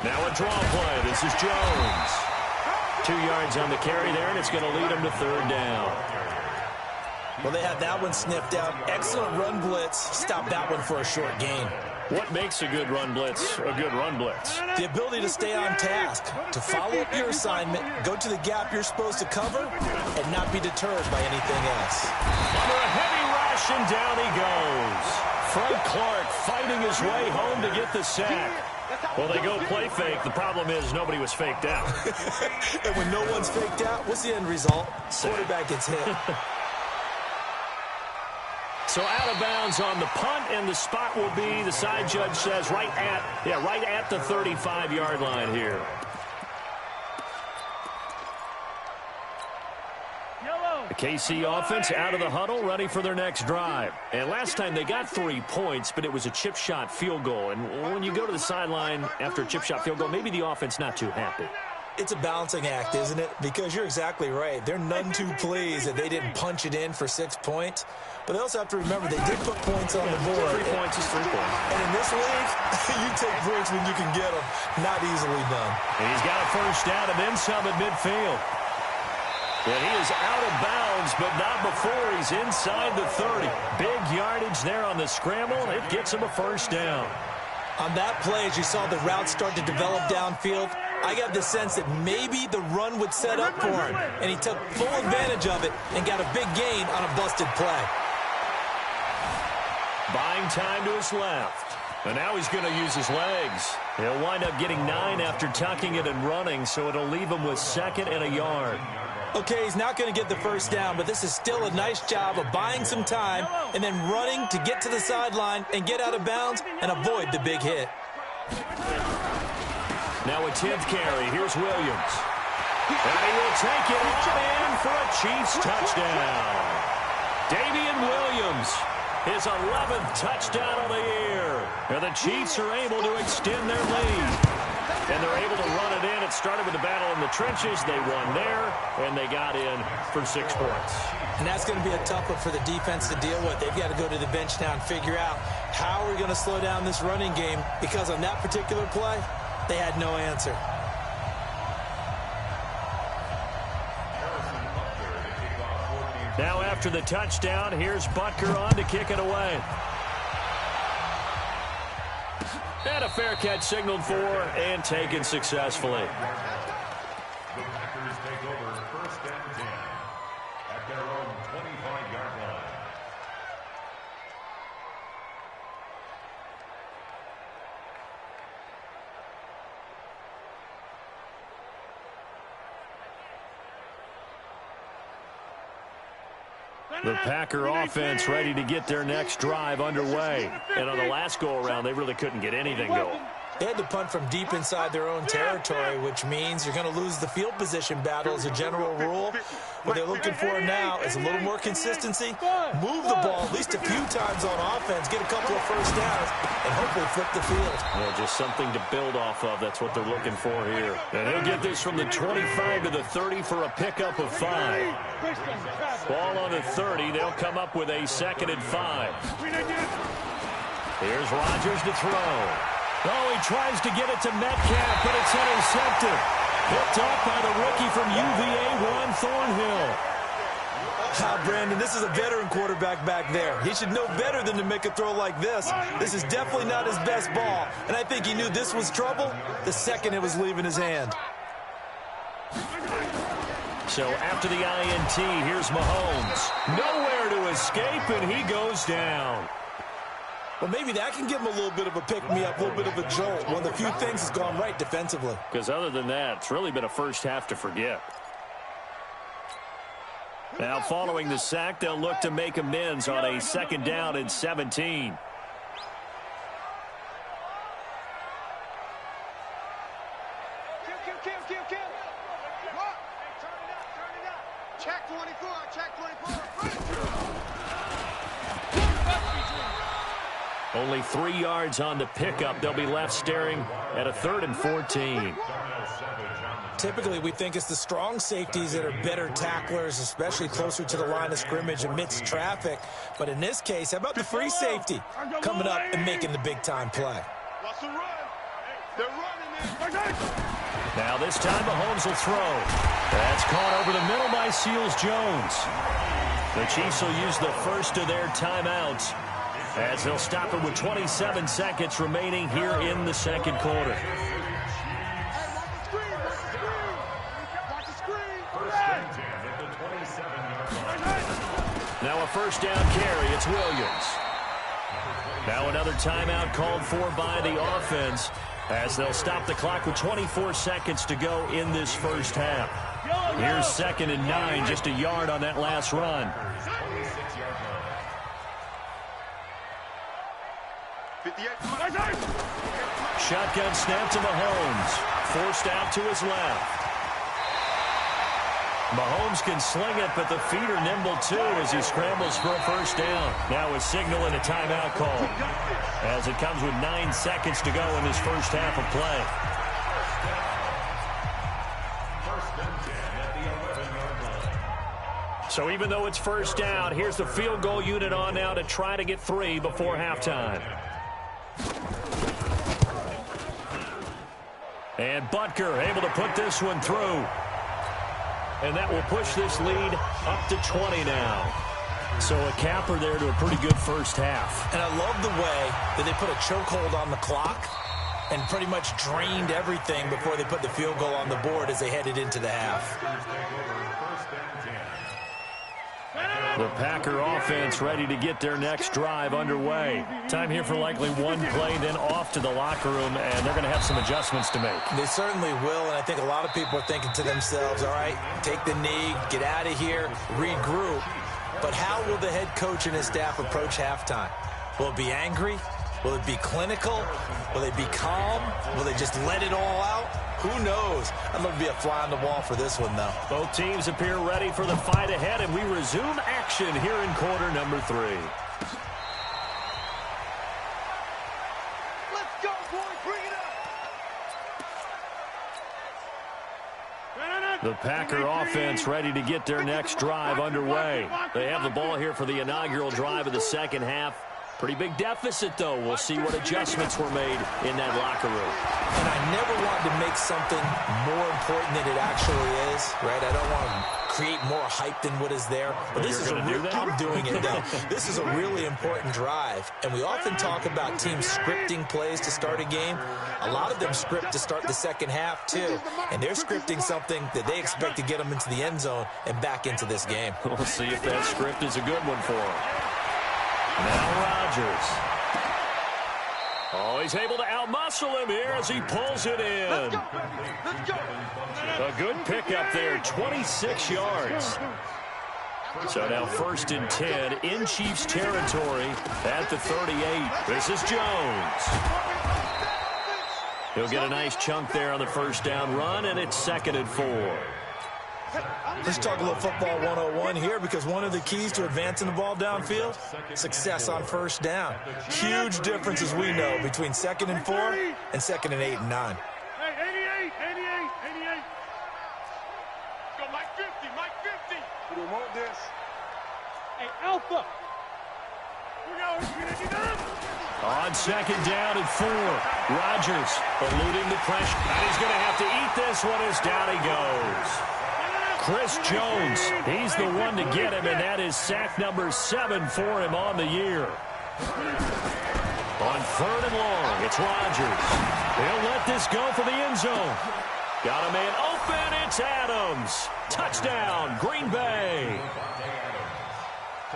Now a draw play. This is Jones. 2 yards on the carry there, and it's going to lead them to 3rd down. Well, they had that one sniffed out. Excellent run blitz. Stop that one for a short gain. What makes a good run blitz a good run blitz? The ability to stay on task, to follow up your assignment, go to the gap you're supposed to cover, and not be deterred by anything else. Under a heavy rush, and down he goes. Frank Clark fighting his way home to get the sack. Well, they go play fake. The problem is nobody was faked out. And when no one's faked out, what's the end result? Quarterback gets hit. So out of bounds on the punt, and the spot will be, the side judge says, right at the 35-yard line here. The KC offense out of the huddle, ready for their next drive. And last time they got 3 points, but it was a chip shot field goal. And when you go to the sideline after a chip shot field goal, maybe the offense not too happy. It's a balancing act, isn't it? Because you're exactly right. They're none too pleased that they didn't punch it in for 6 points. But they also have to remember they did put points on the board. 3 points is 3 points. And in this league, you take points when you can get them. Not easily done. And he's got a first down and then some at midfield. And he is out of bounds, but not before he's inside the 30. Big yardage there on the scramble. It gets him a first down. On that play, as you saw the route start to develop downfield, I got the sense that maybe the run would set up for him. And he took full advantage of it and got a big gain on a busted play. Buying time to his left. And now he's going to use his legs. He'll wind up getting 9 after tucking it and running, so it'll leave him with 2nd and a yard. Okay, he's not going to get the first down, but this is still a nice job of buying some time and then running to get to the sideline and get out of bounds and avoid the big hit. Now a 10th carry. Here's Williams. And he will take it all in for a Chiefs touchdown. Damian Williams, his 11th touchdown of the year. And the Chiefs are able to extend their lead. And they're able to run it in. It started with a battle in the trenches. They won there, and they got in for 6 points. And that's going to be a tough one for the defense to deal with. They've got to go to the bench now and figure out how we're going to slow down this running game, because on that particular play, they had no answer. Now after the touchdown, here's Butker on to kick it away. And a fair catch signaled for and taken successfully. The Packers take over 1st and 10 at their own 25-yard line. The Packer offense ready to get their next drive underway. And on the last go-around, they really couldn't get anything going. They had to punt from deep inside their own territory, which means you're going to lose the field position battle as a general rule. What they're looking for now is a little more consistency, move the ball at least a few times on offense, get a couple of first downs, and hopefully flip the field. Well, just something to build off of. That's what they're looking for here. And he'll get this from the 25 to the 30 for a pickup of 5. Ball on the 30. They'll come up with a 2nd and 5. Here's Rodgers to throw. Oh, he tries to get it to Metcalf, but it's intercepted. Picked up by the rookie from UVA, Juan Thornhill. Brandon, this is a veteran quarterback back there. He should know better than to make a throw like this. This is definitely not his best ball, and I think he knew this was trouble the second it was leaving his hand. So after the INT, here's Mahomes. Nowhere to escape, and he goes down. Well, maybe that can give him a little bit of a pick-me-up, a little bit of a jolt. One of the few things has gone right defensively. Because other than that, it's really been a first half to forget. Now, following the sack, they'll look to make amends on a 2nd down and 17. Check 24, check 24. Only 3 yards on the pickup. They'll be left staring at a 3rd and 14. Typically, we think it's the strong safeties that are better tacklers, especially closer to the line of scrimmage amidst traffic. But in this case, how about the free safety coming up and making the big-time play? Now this time, Mahomes will throw. That's caught over the middle by Seals-Jones. The Chiefs will use the first of their timeouts as they'll stop it with 27 seconds remaining here in the second quarter. Now a first down carry. It's Williams. Now another timeout called for by the offense as they'll stop the clock with 24 seconds to go in this first half. Here's 2nd and 9, just a yard on that last run. Shotgun snap to Mahomes. Forced out to his left. Mahomes can sling it, but the feet are nimble too as he scrambles for a first down. Now a signal and a timeout call as it comes with 9 seconds to go in this first half of play. So even though it's first down, here's the field goal unit on now to try to get 3 before halftime. And Butker able to put this one through. And that will push this lead up to 20 now. So a capper there to a pretty good first half. And I love the way that they put a chokehold on the clock and pretty much drained everything before they put the field goal on the board as they headed into the half. The Packer offense ready to get their next drive underway. Time here for likely one play, then off to the locker room, and they're going to have some adjustments to make. They certainly will, and I think a lot of people are thinking to themselves, all right, take the knee, get out of here, regroup. But how will the head coach and his staff approach halftime? Will it be angry? Will it be clinical? Will they be calm? Will they just let it all out? Who knows? I'd love to be a fly on the wall for this one, though. Both teams appear ready for the fight ahead, and we resume action here in quarter number 3. Let's go, boys. Bring it up. The Packer offense ready to get their next drive underway. They have the ball here for the inaugural drive of the second half. Pretty big deficit, though. We'll see what adjustments were made in that locker room. And I never wanted to make something more important than it actually is, right? I don't want to create more hype than what is there. But this is I'm doing it, though. This is a really important drive. And we often talk about teams scripting plays to start a game. A lot of them script to start the second half, too. And they're scripting something that they expect to get them into the end zone and back into this game. We'll see if that script is a good one for them. Now Rodgers. Oh, he's able to outmuscle him here as he pulls it in. A good pickup there, 26 yards. So now 1st and 10 in Chiefs territory at the 38. This is Jones. He'll get a nice chunk there on the first down run, and it's 2nd and 4. Let's talk a little football 101 here, because one of the keys to advancing the ball downfield, success on first down. Huge difference, as we know, between 2nd and 4 and 2nd and 8 and 9. Hey, 88. Go, Mike 50. We don't want this. Hey, Alpha. On 2nd down and 4. Rodgers eluding the pressure. And he's going to have to eat this one as down he goes. Chris Jones, he's the one to get him, and that is sack number 7 for him on the year. On 3rd and long, it's Rodgers. He'll let this go for the end zone. Got a man open, it's Adams. Touchdown, Green Bay.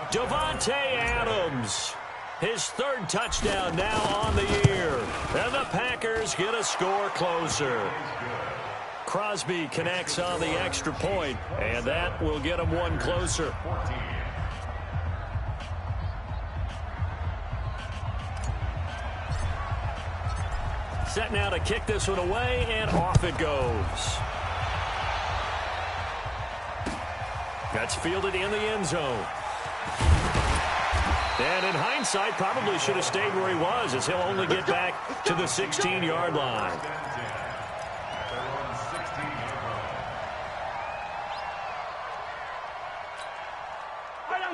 Davante Adams, his 3rd touchdown now on the year. And the Packers get a score closer. Crosby connects on the extra point, and that will get him one closer. Set now to kick this one away, and off it goes. That's fielded in the end zone. And in hindsight, probably should have stayed where he was, as he'll only get back to the 16-yard line.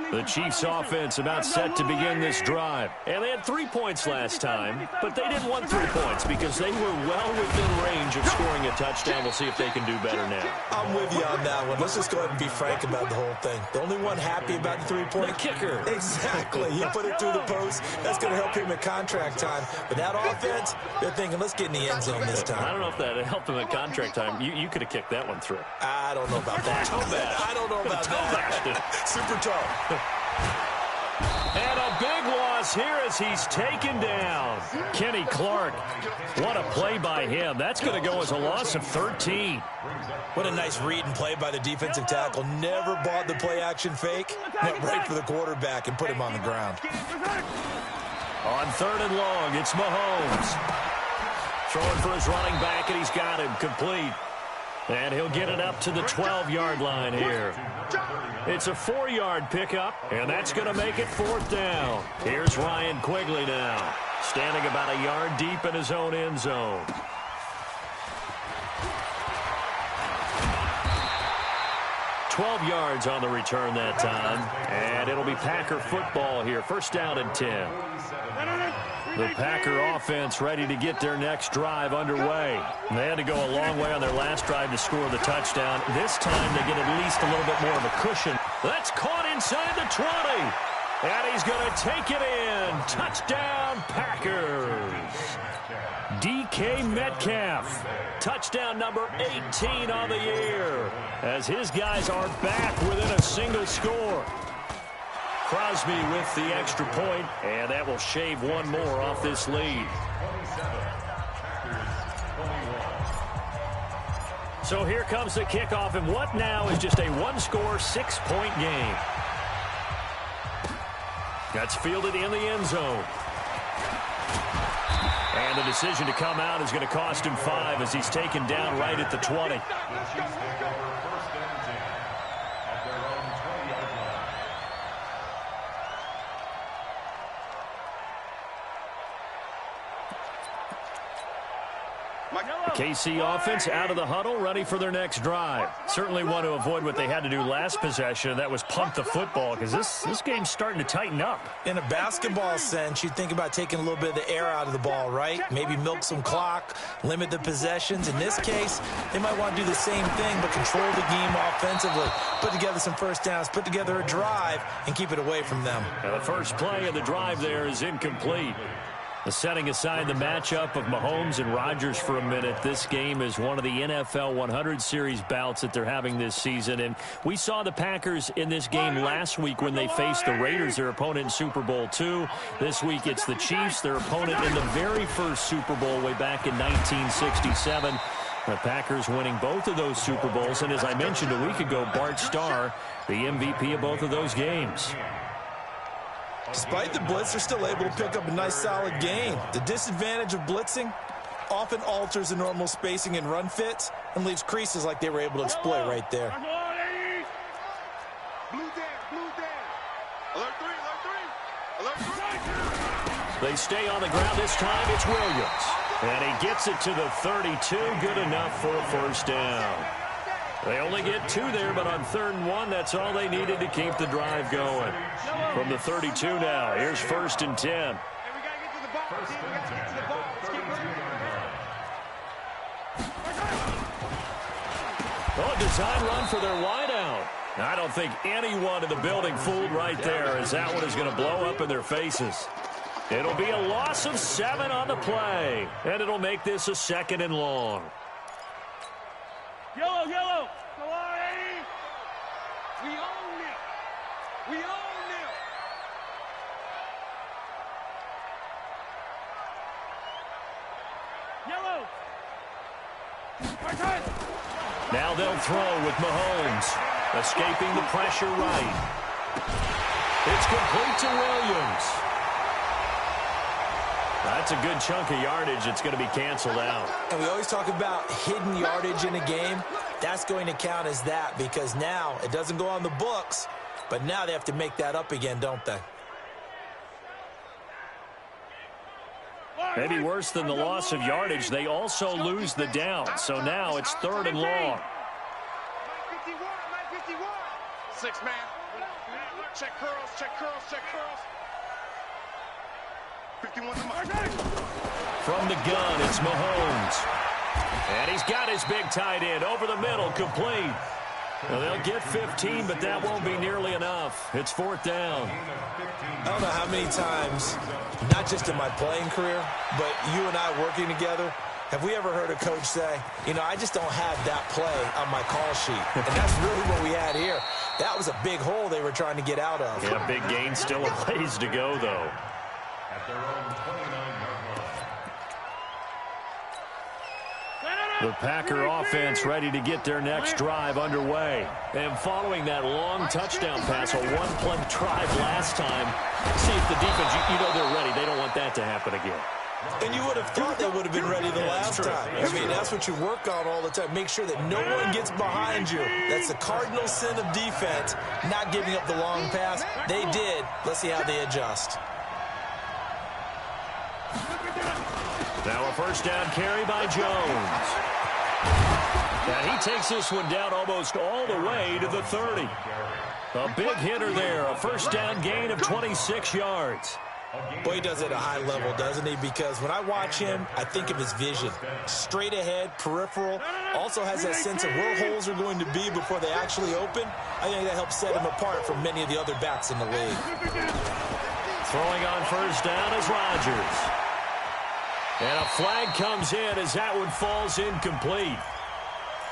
The Chiefs offense about set to begin this drive. And they had 3 points last time, but they didn't want 3 points because they were well within range of scoring a touchdown. We'll see if they can do better now. I'm with you on that one. Let's just go ahead and be frank about the whole thing. The only one happy about the 3-point. The kicker. Exactly. He put it through the post. That's going to help him at contract time. But that offense, they're thinking, let's get in the end zone this time. I don't know if that helped him at contract time. You could have kicked that one through. I don't know about that. I don't know about that. Super tough. And a big loss here as he's taken down. Kenny Clark, what a play by him. That's going to go as a loss of 13. What a nice read and play by the defensive tackle. Never bought the play-action fake. Went right for the quarterback and put him on the ground. On 3rd and long, it's Mahomes. Throwing for his running back, and he's got him complete. And he'll get it up to the 12-yard line here. It's a 4-yard pickup, and that's going to make it 4th down. Here's Ryan Quigley now, standing about a yard deep in his own end zone. $12 yards on the return that time, and it'll be Packer football here. 1st down and 10. The Packer offense ready to get their next drive underway. They had to go a long way on their last drive to score the touchdown. This time they get at least a little bit more of a cushion. That's caught inside the 20. And he's going to take it in. Touchdown, Packers. DK Metcalf. Touchdown number 18 on the year. As his guys are back within a single score. Crosby with the extra point, and that will shave one more off this lead. So here comes the kickoff, and what now is just a one-score, 6-point game. That's fielded in the end zone. And the decision to come out is going to cost him 5 as he's taken down right at the 20. KC offense out of the huddle, ready for their next drive. Certainly want to avoid what they had to do last possession. That was pump the football, because this game's starting to tighten up. In a basketball sense, you think about taking a little bit of the air out of the ball, right? Maybe milk some clock, limit the possessions. In this case, they might want to do the same thing, but control the game offensively. Put together some first downs, put together a drive, and keep it away from them. Now the first play of the drive there is incomplete. Setting aside the matchup of Mahomes and Rodgers for a minute, this game is one of the NFL 100 Series bouts that they're having this season. And we saw the Packers in this game last week when they faced the Raiders, their opponent in Super Bowl II. This week it's the Chiefs, their opponent in the very first Super Bowl way back in 1967. The Packers winning both of those Super Bowls. And as I mentioned a week ago, Bart Starr, the MVP of both of those games. Despite the blitz, they're still able to pick up a nice, solid gain. The disadvantage of blitzing often alters the normal spacing and run fits and leaves creases like they were able to exploit right there. They stay on the ground. This time it's Williams. And he gets it to the 32. Good enough for a first down. They only get 2 there, but on 3rd and 1, that's all they needed to keep the drive going. From the 32 now, here's 1st and 10. Oh, design run for their wideout. I don't think anyone in the building fooled right there, as that one is going to blow up in their faces. It'll be a loss of 7 on the play, and it'll make this a 2nd and long. Yellow, yellow. Come on, Eddie. We own it. We own it. Yellow. Now they'll throw with Mahomes. Escaping the pressure right. It's complete to Williams. That's a good chunk of yardage. It's going to be canceled out. And we always talk about hidden yardage in a game. That's going to count as that because now it doesn't go on the books, but now they have to make that up again, don't they? Maybe worse than the loss of yardage, they also lose the down. So now it's 3rd and long. 6 man. Check curls, check curls, check curls. 51 to Mike. From the gun, it's Mahomes. And he's got his big tight end over the middle, complete. Well, they'll get 15, but that won't be nearly enough. It's 4th down. I don't know how many times, not just in my playing career, but you and I working together, have we ever heard a coach say, you know, I just don't have that play on my call sheet. And that's really what we had here. That was a big hole they were trying to get out of. Yeah, big gain, still a ways to go, though. At their own 29-yard line. The Packer offense ready to get their next drive underway. And following that long touchdown pass, a one-play drive last time, see if the defense, you know they're ready. They don't want that to happen again. And you would have thought they would have been ready the last time. I mean, that's what you work on all the time. Make sure that no one gets behind you. That's the cardinal sin of defense, not giving up the long pass. They did. Let's see how they adjust. Now a first down carry by Jones. And he takes this one down almost all the way to the 30. A big hitter there, a first down gain of 26 yards. Boy, he does it at a high level, doesn't he? Because when I watch him, I think of his vision. Straight ahead, peripheral. Also has that sense of where holes are going to be before they actually open. I think that helps set him apart from many of the other backs in the league. Throwing on first down is Rodgers. And a flag comes in as that one falls incomplete.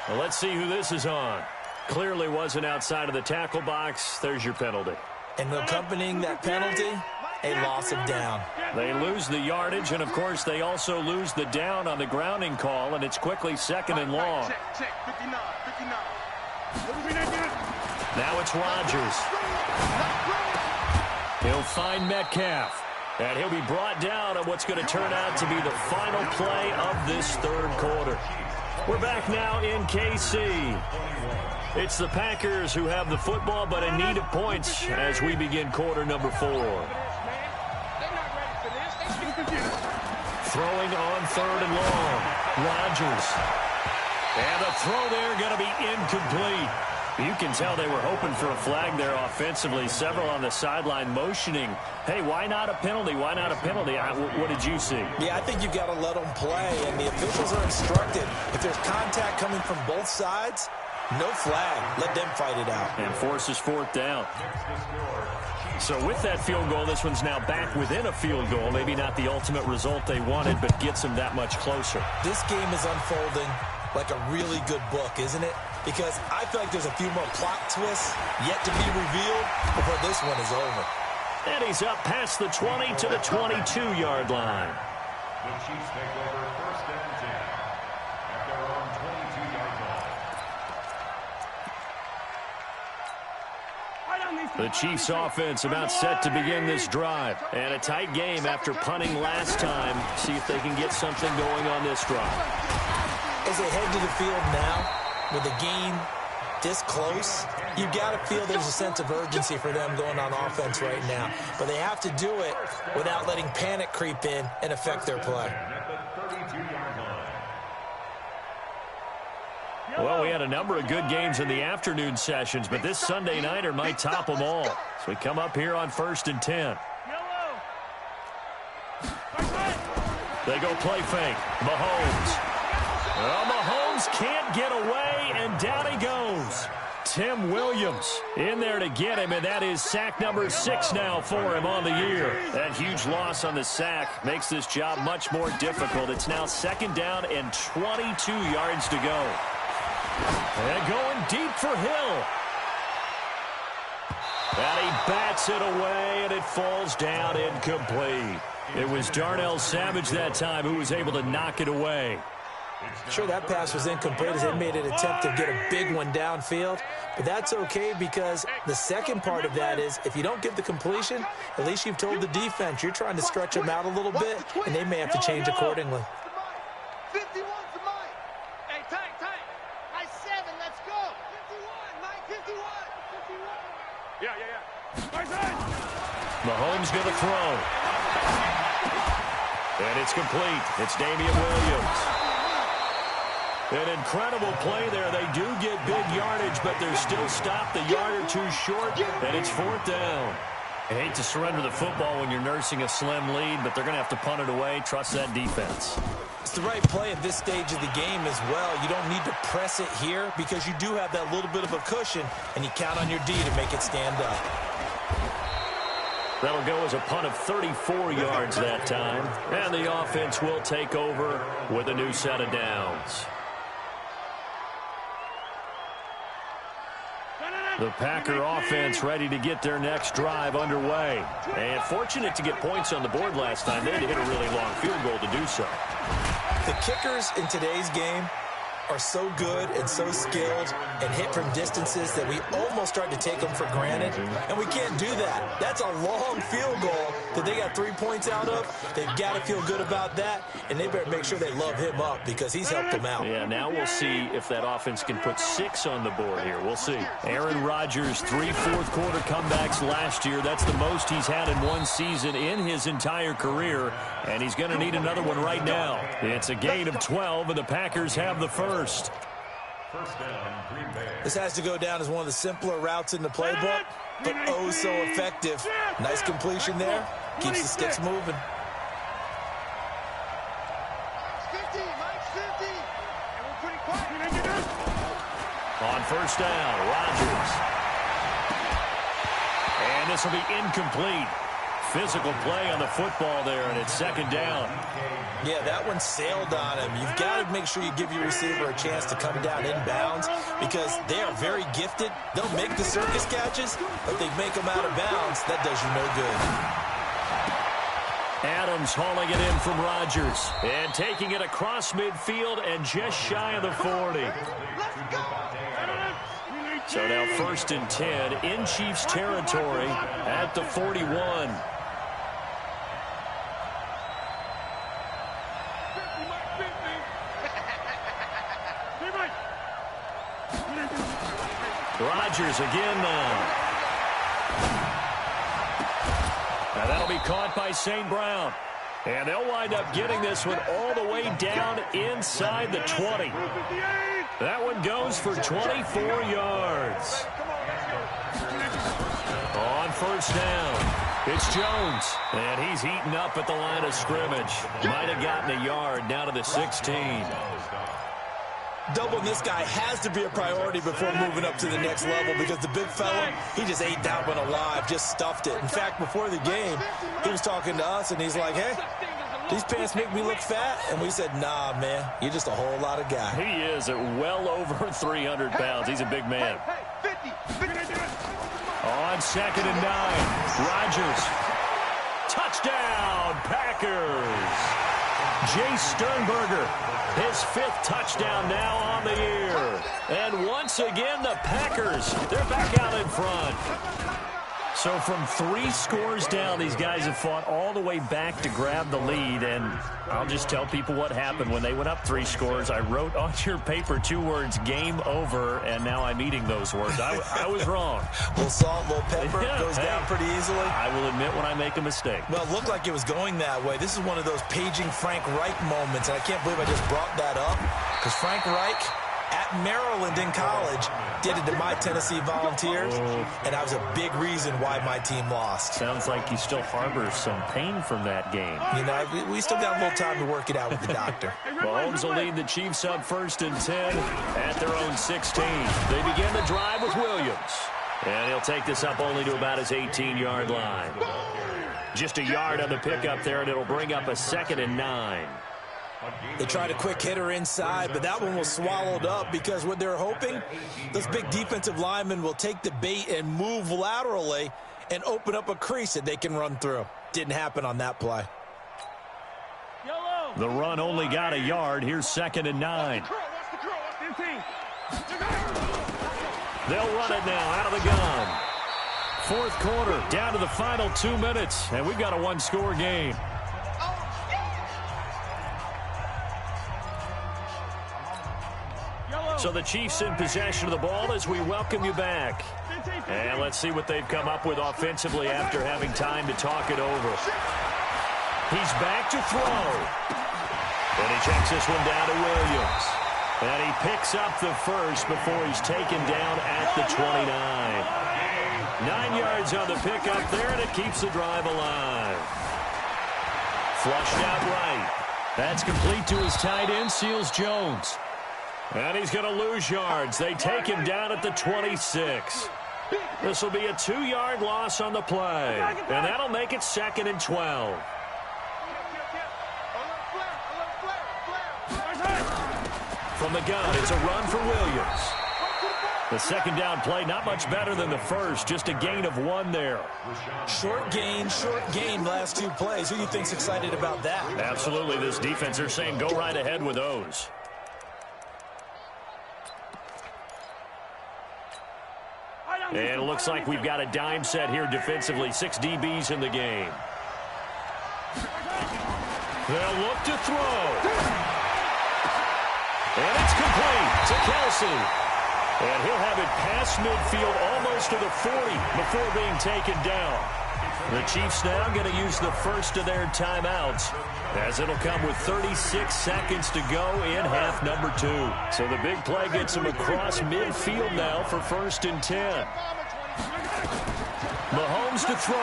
Well, let's see who this is on. Clearly wasn't outside of the tackle box. There's your penalty. And accompanying that penalty, a loss of down. They lose the yardage, and, of course, they also lose the down on the grounding call, and it's quickly 2nd and long. Check, 59, 59. Now it's Rodgers. He'll find Metcalf. And he'll be brought down on what's going to turn out to be the final play of this 3rd quarter. We're back now in KC. It's the Packers who have the football, but in need of points as we begin quarter number 4. Throwing on 3rd and long. Rodgers. And the throw there going to be incomplete. You can tell they were hoping for a flag there offensively. Several on the sideline motioning, hey, why not a penalty? Why not a penalty? What did you see? Yeah, I think you've got to let them play, and the officials are instructed. If there's contact coming from both sides, no flag. Let them fight it out. And forces 4th down. So with that field goal, this one's now back within a field goal. Maybe not the ultimate result they wanted, but gets them that much closer. This game is unfolding like a really good book, isn't it? Because I feel like there's a few more plot twists yet to be revealed before this one is over. And he's up past the 20 to the 22-yard line. The Chiefs take over 1st and 10 at their own 22-yard line. The Chiefs offense about set to begin this drive. And a tight game after punting last time. See if they can get something going on this drive. As they head to the field now, with the game this close, you've got to feel there's a sense of urgency for them going on offense right now. But they have to do it without letting panic creep in and affect their play. Well, we had a number of good games in the afternoon sessions, but this Sunday nighter might top them all. So we come up here on 1st and 10. They go play fake. Mahomes. Well, Mahomes can't get away, and down he goes. Tim Williams in there to get him, and that is sack number 6 now for him on the year. That huge loss on the sack makes this job much more difficult. It's now 2nd down and 22 yards to go. And going deep for Hill. And he bats it away, and it falls down incomplete. It was Darnell Savage that time who was able to knock it away. Sure, that pass was incomplete as they made an attempt to get a big one downfield, but that's okay because the second part of that is if you don't get the completion, at least you've told the defense you're trying to stretch them out a little bit, and they may have to change accordingly. 51 to Mike. Hey, tight. High 7, let's go. 51, Mike, 51. Yeah. Mahomes going to throw. And it's complete. It's Damian Williams. An incredible play there. They do get big yardage, but they're still stopped a yard or two short, and it's 4th down. I hate to surrender the football when you're nursing a slim lead, but they're going to have to punt it away. Trust that defense. It's the right play at this stage of the game as well. You don't need to press it here because you do have that little bit of a cushion, and you count on your D to make it stand up. That'll go as a punt of 34 yards that time, and the offense will take over with a new set of downs. The Packer offense ready to get their next drive underway. And fortunate to get points on the board last time. They had to hit a really long field goal to do so. The kickers in today's game are so good and so skilled and hit from distances that we almost start to take them for granted, and we can't do that. That's a long field goal that they got 3 points out of. They've got to feel good about that, and they better make sure they love him up because he's helped them out. Yeah, now we'll see if that offense can put 6 on the board here. We'll see. Aaron Rodgers, 3 fourth-quarter comebacks last year. That's the most he's had in one season in his entire career, and he's going to need another one right now. It's a gain of 12, and the Packers have the first. This has to go down as one of the simpler routes in the playbook, but oh so effective. Nice completion there. Keeps the sticks moving. On first down, Rodgers. And this will be incomplete. Physical play on the football there, and it's 2nd down. Yeah, that one sailed on him. You've got to make sure you give your receiver a chance to come down inbounds because they are very gifted. They'll make the circus catches, but they make them out of bounds. That does you no good. Adams hauling it in from Rodgers and taking it across midfield and just shy of the 40. So now 1st and 10 in Chiefs territory at the 41. Rodgers again now. Now that'll be caught by St. Brown. And they'll wind up getting this one all the way down inside the 20. That one goes for 24 yards. On first down, it's Jones. And he's heating up at the line of scrimmage. Might have gotten a yard down to the 16. Doubling this guy has to be a priority before moving up to the next level because the big fella, he just ate that one alive, just stuffed it. In fact, before the game, he was talking to us, and he's like, hey, these pants make me look fat? And we said, nah, man, you're just a whole lot of guy. He is at well over 300 pounds. He's a big man. On 2nd and 9, Rodgers. Touchdown, Packers. Jay Sternberger, his 5th touchdown now on the year. And once again, the Packers, they're back out in front. So from 3 scores down, these guys have fought all the way back to grab the lead. And I'll just tell people what happened when they went up 3 scores. I wrote on your paper 2 words, game over, and now I'm eating those words. I was wrong. A little salt, a little pepper, goes down pretty easily. I will admit when I make a mistake. Well, it looked like it was going that way. This is one of those paging Frank Reich moments, and I can't believe I just brought that up because Frank Reich at Maryland in college did it to my Tennessee Volunteers, and that was a big reason why my team lost. Sounds like you still harbor some pain from that game. You know, we still got a little time to work it out with the doctor. Mahomes will lead the Chiefs up 1st and 10 at their own 16. They begin the drive with Williams, and he'll take this up only to about his 18-yard line. Just a yard on the pickup there, and it'll bring up a 2nd and 9. They tried a quick hitter inside, but that one was swallowed up because what they're hoping, those big defensive linemen will take the bait and move laterally and open up a crease that they can run through. Didn't happen on that play. The run only got a yard. Here's 2nd and 9. They'll run it now out of the gun. 4th quarter, down to the final 2 minutes, and we've got a 1-score game. So the Chiefs in possession of the ball as we welcome you back. And let's see what they've come up with offensively after having time to talk it over. He's back to throw. And he checks this one down to Williams. And he picks up the first before he's taken down at the 29. 9 yards on the pickup there, and it keeps the drive alive. Flushed out right. That's complete to his tight end, Seals Jones. And he's going to lose yards. They take him down at the 26. This will be a 2-yard loss on the play. And that'll make it 2nd and 12. From the gun, it's a run for Williams. The second down play, not much better than the first, just a gain of 1 there. Short gain, last 2 plays. Who do you think's excited about that? Absolutely, this defense, they're saying go right ahead with those. And it looks like we've got a dime set here defensively. 6 DBs in the game. They'll look to throw. And it's complete to Kelsey. And he'll have it past midfield almost to the 40 before being taken down. The Chiefs now going to use the first of their timeouts, as it'll come with 36 seconds to go in half number 2. So the big play gets him across midfield now for 1st and 10. Mahomes to throw.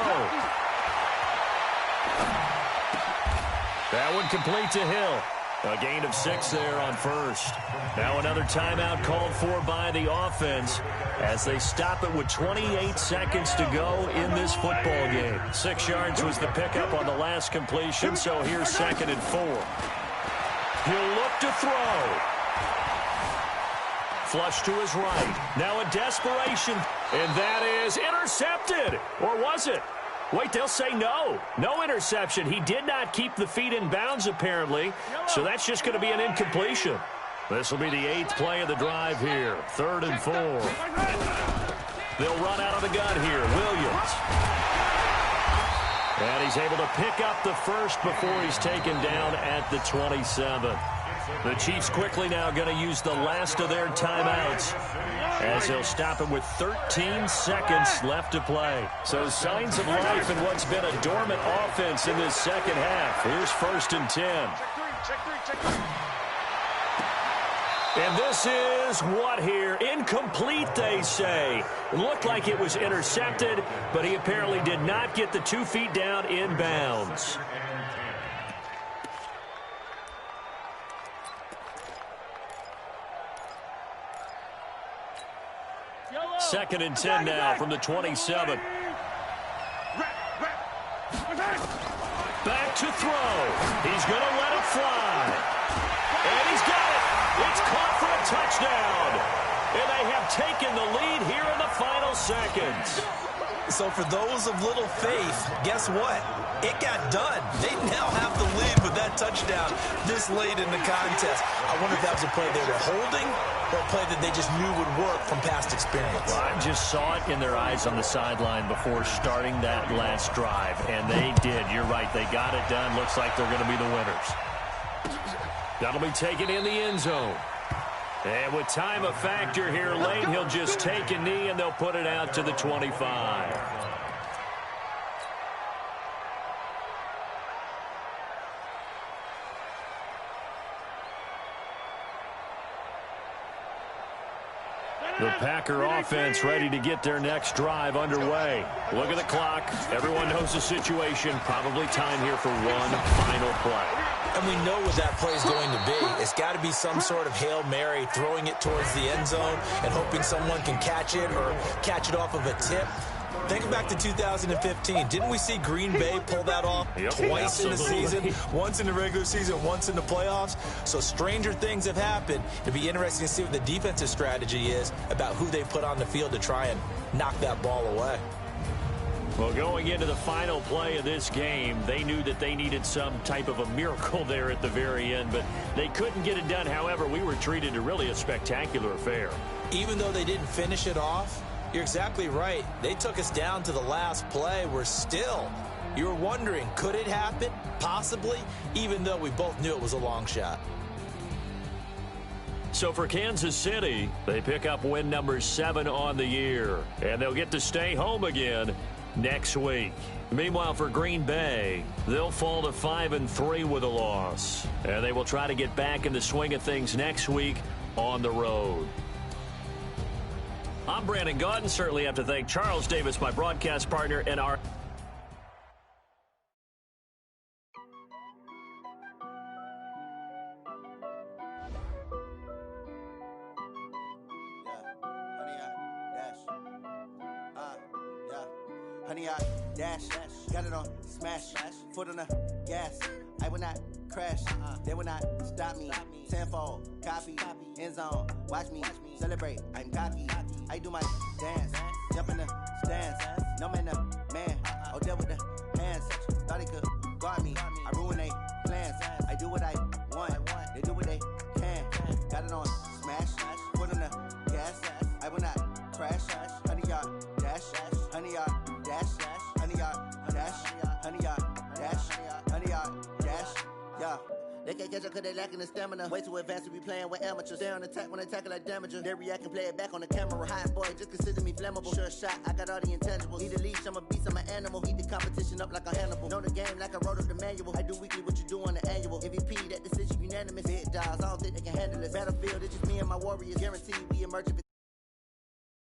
That one complete to Hill. A gain of 6 there on first. Now another timeout called for by the offense as they stop it with 28 seconds to go in this football game. 6 yards was the pickup on the last completion, so here's 2nd and 4. He'll look to throw. Flush to his right. Now a desperation, and that is intercepted. Or was it? Wait, they'll say no. No interception. He did not keep the feet in bounds, apparently, so that's just going to be an incompletion. This will be the 8th play of the drive here. 3rd and 4. They'll run out of the gun here. Williams. And he's able to pick up the first before he's taken down at the 27. The Chiefs quickly now going to use the last of their timeouts as they'll stop it with 13 seconds left to play. So signs of life in what's been a dormant offense in this second half. Here's 1st and 10. And this is what here? Incomplete, they say. It looked like it was intercepted, but he apparently did not get the 2 feet down in bounds. Second and 10 now from the 27. Back to throw. He's going to let it fly. And he's got it. It's caught for a touchdown. And they have taken the lead here in the final seconds. So for those of little faith, guess what? It got done. They now have the lead with that touchdown this late in the contest. I wonder if that was a play they were holding or a play that they just knew would work from past experience. Well, I just saw it in their eyes on the sideline before starting that last drive, and they did. You're right. They got it done. Looks like they're going to be the winners. That'll be taken in the end zone. And with time a factor here late, he'll just take a knee, and they'll put it out to the 25. The Packer offense ready to get their next drive underway. Look at the clock. Everyone knows the situation. Probably time here for one final play. And we know what that play is going to be. It's got to be some sort of Hail Mary, throwing it towards the end zone and hoping someone can catch it or catch it off of a tip. Think back to 2015. Didn't we see Green Bay pull that off twice in the season? Once in the regular season, once in the playoffs. So stranger things have happened. It'd be interesting to see what the defensive strategy is about who they put on the field to try and knock that ball away. Well, going into the final play of this game, they knew that they needed some type of a miracle there at the very end, but they couldn't get it done. However, we were treated to really a spectacular affair. Even though they didn't finish it off, you're exactly right. They took us down to the last play. We're still, you were wondering, could it happen? Possibly, even though we both knew it was a long shot. So for Kansas City, they pick up win number 7 on the year, and they'll get to stay home again next week. Meanwhile, for Green Bay, they'll fall to 5-3 with a loss, and they will try to get back in the swing of things next week on the road. I'm Brandon Gaudin. Certainly have to thank Charles Davis, my broadcast partner, and our... Honey, I dash, got it on smash, foot on the gas. I will not crash, they will not stop me. Tenfold, copy, end zone, watch me celebrate. I'm cocky, I do my dance, jump in the stands. No man, man, oh there with the hands. Thought he could guard me, I ruin they plans. I do what I want, they do what they can. Got it on smash, foot on the gas. I will not crash, honey, y'all dash, honey, y'all dash, honey, y'all dash, honey, y'all dash, honey, y'all dash, yeah. They can't catch up cause they lacking the stamina. Way too advanced to be playing with amateurs. They on attack when they tackle like damager. They react and play it back on the camera. Hot boy, just consider me flammable. Sure shot, I got all the intangibles. Need a leash, I'm a beast, I'm an animal. Eat the competition up like a Hannibal. Know the game like I wrote up the manual. I do weekly what you do on the annual. MVP, that decision unanimous. Big dogs, I don't think they can handle it. Battlefield, it's just me and my warriors. Guaranteed we emerge.